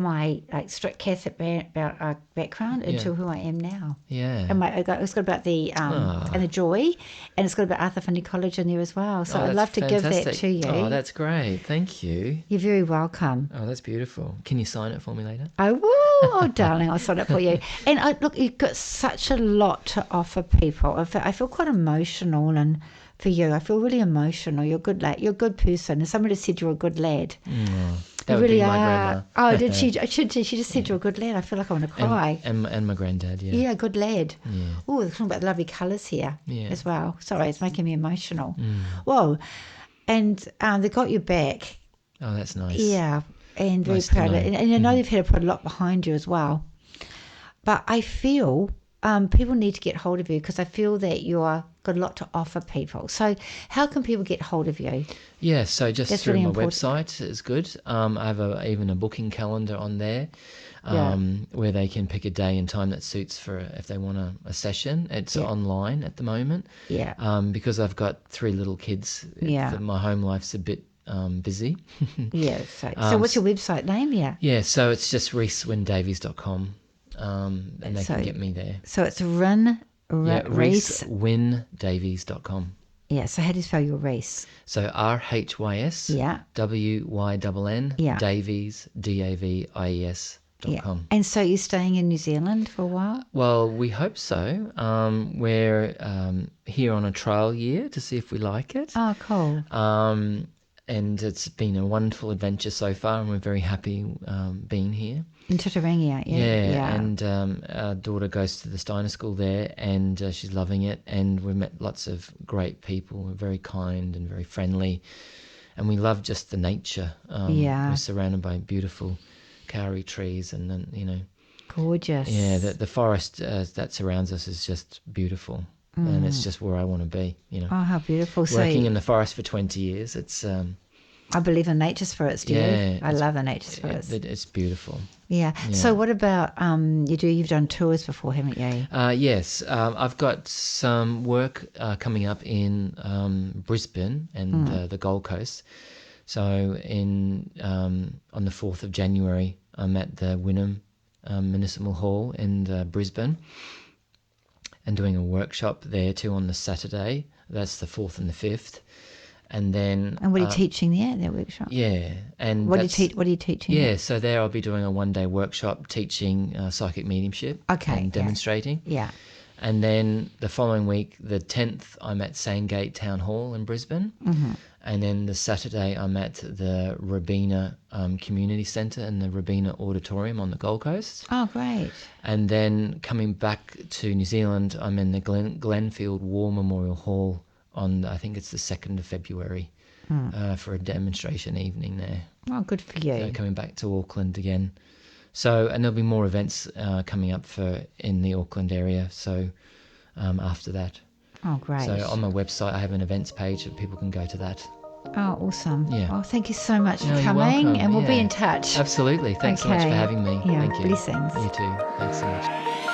my strict Catholic background into who I am now. Yeah. And it's got about the and the joy, and it's got about Arthur Finney College in there as well. So I'd love to give that to you. Oh, that's great. Thank you. You're very welcome. Oh, that's beautiful. Can you sign it for me later? I will. Oh, darling, I'll sign it for you. And look, you've got such a lot to offer people. In fact, I feel quite emotional, and for you, I feel really emotional. You're a good lad. You're a good person. And somebody said you're a good lad. That you would really be my are. grandma. Oh, did she? She just said you're a good lad. I feel like I want to cry. And my granddad, yeah. Yeah, good lad. Yeah. Oh, they're talking about the lovely colours here as well. Sorry, it's making me emotional. Mm. Whoa. And they got your back. Oh, that's nice. Yeah, and very Nice to proud of know. it. And I know they've had to put a lot behind you as well. But I feel people need to get hold of you because I feel that you've got a lot to offer people. So how can people get hold of you? Yeah, so just That's through really my important. website is good. I have even a booking calendar on there where they can pick a day and time that suits for if they want a session. It's online at the moment. Yeah. Because I've got 3 little kids. My home life's a bit busy. Yeah. So what's your website name? Yeah. Yeah, so it's just reesewindavies.com. And they can get me there. So it's reesewindavies.com. Yeah, so how do you spell your Reese? So RHYS WYNN Davies DAVIES.com. And so you're staying in New Zealand for a while? Well, we hope so. We're here on a trial year to see if we like it. Oh, cool. And it's been a wonderful adventure so far, and we're very happy being here. In Titirangi, aren't you? Yeah. And our daughter goes to the Steiner School there, and she's loving it. And we've met lots of great people. We're very kind and very friendly, and we love just the nature. We're surrounded by beautiful kauri trees, and then gorgeous. Yeah, the forest that surrounds us is just beautiful, and it's just where I want to be. Oh, how beautiful! Working in the forest for 20 years, it's I believe in nature spirits, do Yeah, you? I love the nature spirits. It's beautiful. Yeah. So what about you've done tours before, haven't you? Yes, I've got some work coming up in Brisbane and the Gold Coast. So on the 4th of January, I'm at the Wynnum Municipal Hall in Brisbane and doing a workshop there too on the Saturday. That's the 4th and the 5th. And then... And what are you teaching there at that workshop? Yeah. And What are you teaching? Yeah, so there I'll be doing a one-day workshop teaching psychic mediumship and demonstrating. Yeah. And then the following week, the 10th, I'm at Sandgate Town Hall in Brisbane. Mm-hmm. And then the Saturday, I'm at the Robina Community Centre and the Robina Auditorium on the Gold Coast. Oh, great. And then coming back to New Zealand, I'm in the Glenfield War Memorial Hall on, I think it's the 2nd of February, for a demonstration evening there. Oh, good for you. So coming back to Auckland again. So, and there'll be more events coming up in the Auckland area. So, after that. Oh, great. So on my website, I have an events page and people can go to that. Oh, awesome. Yeah. Oh, thank you so much for You're coming, welcome. and we'll be in touch. Absolutely. Thanks so much for having me. Yeah, Thank you. blessings. You too. Thanks so much.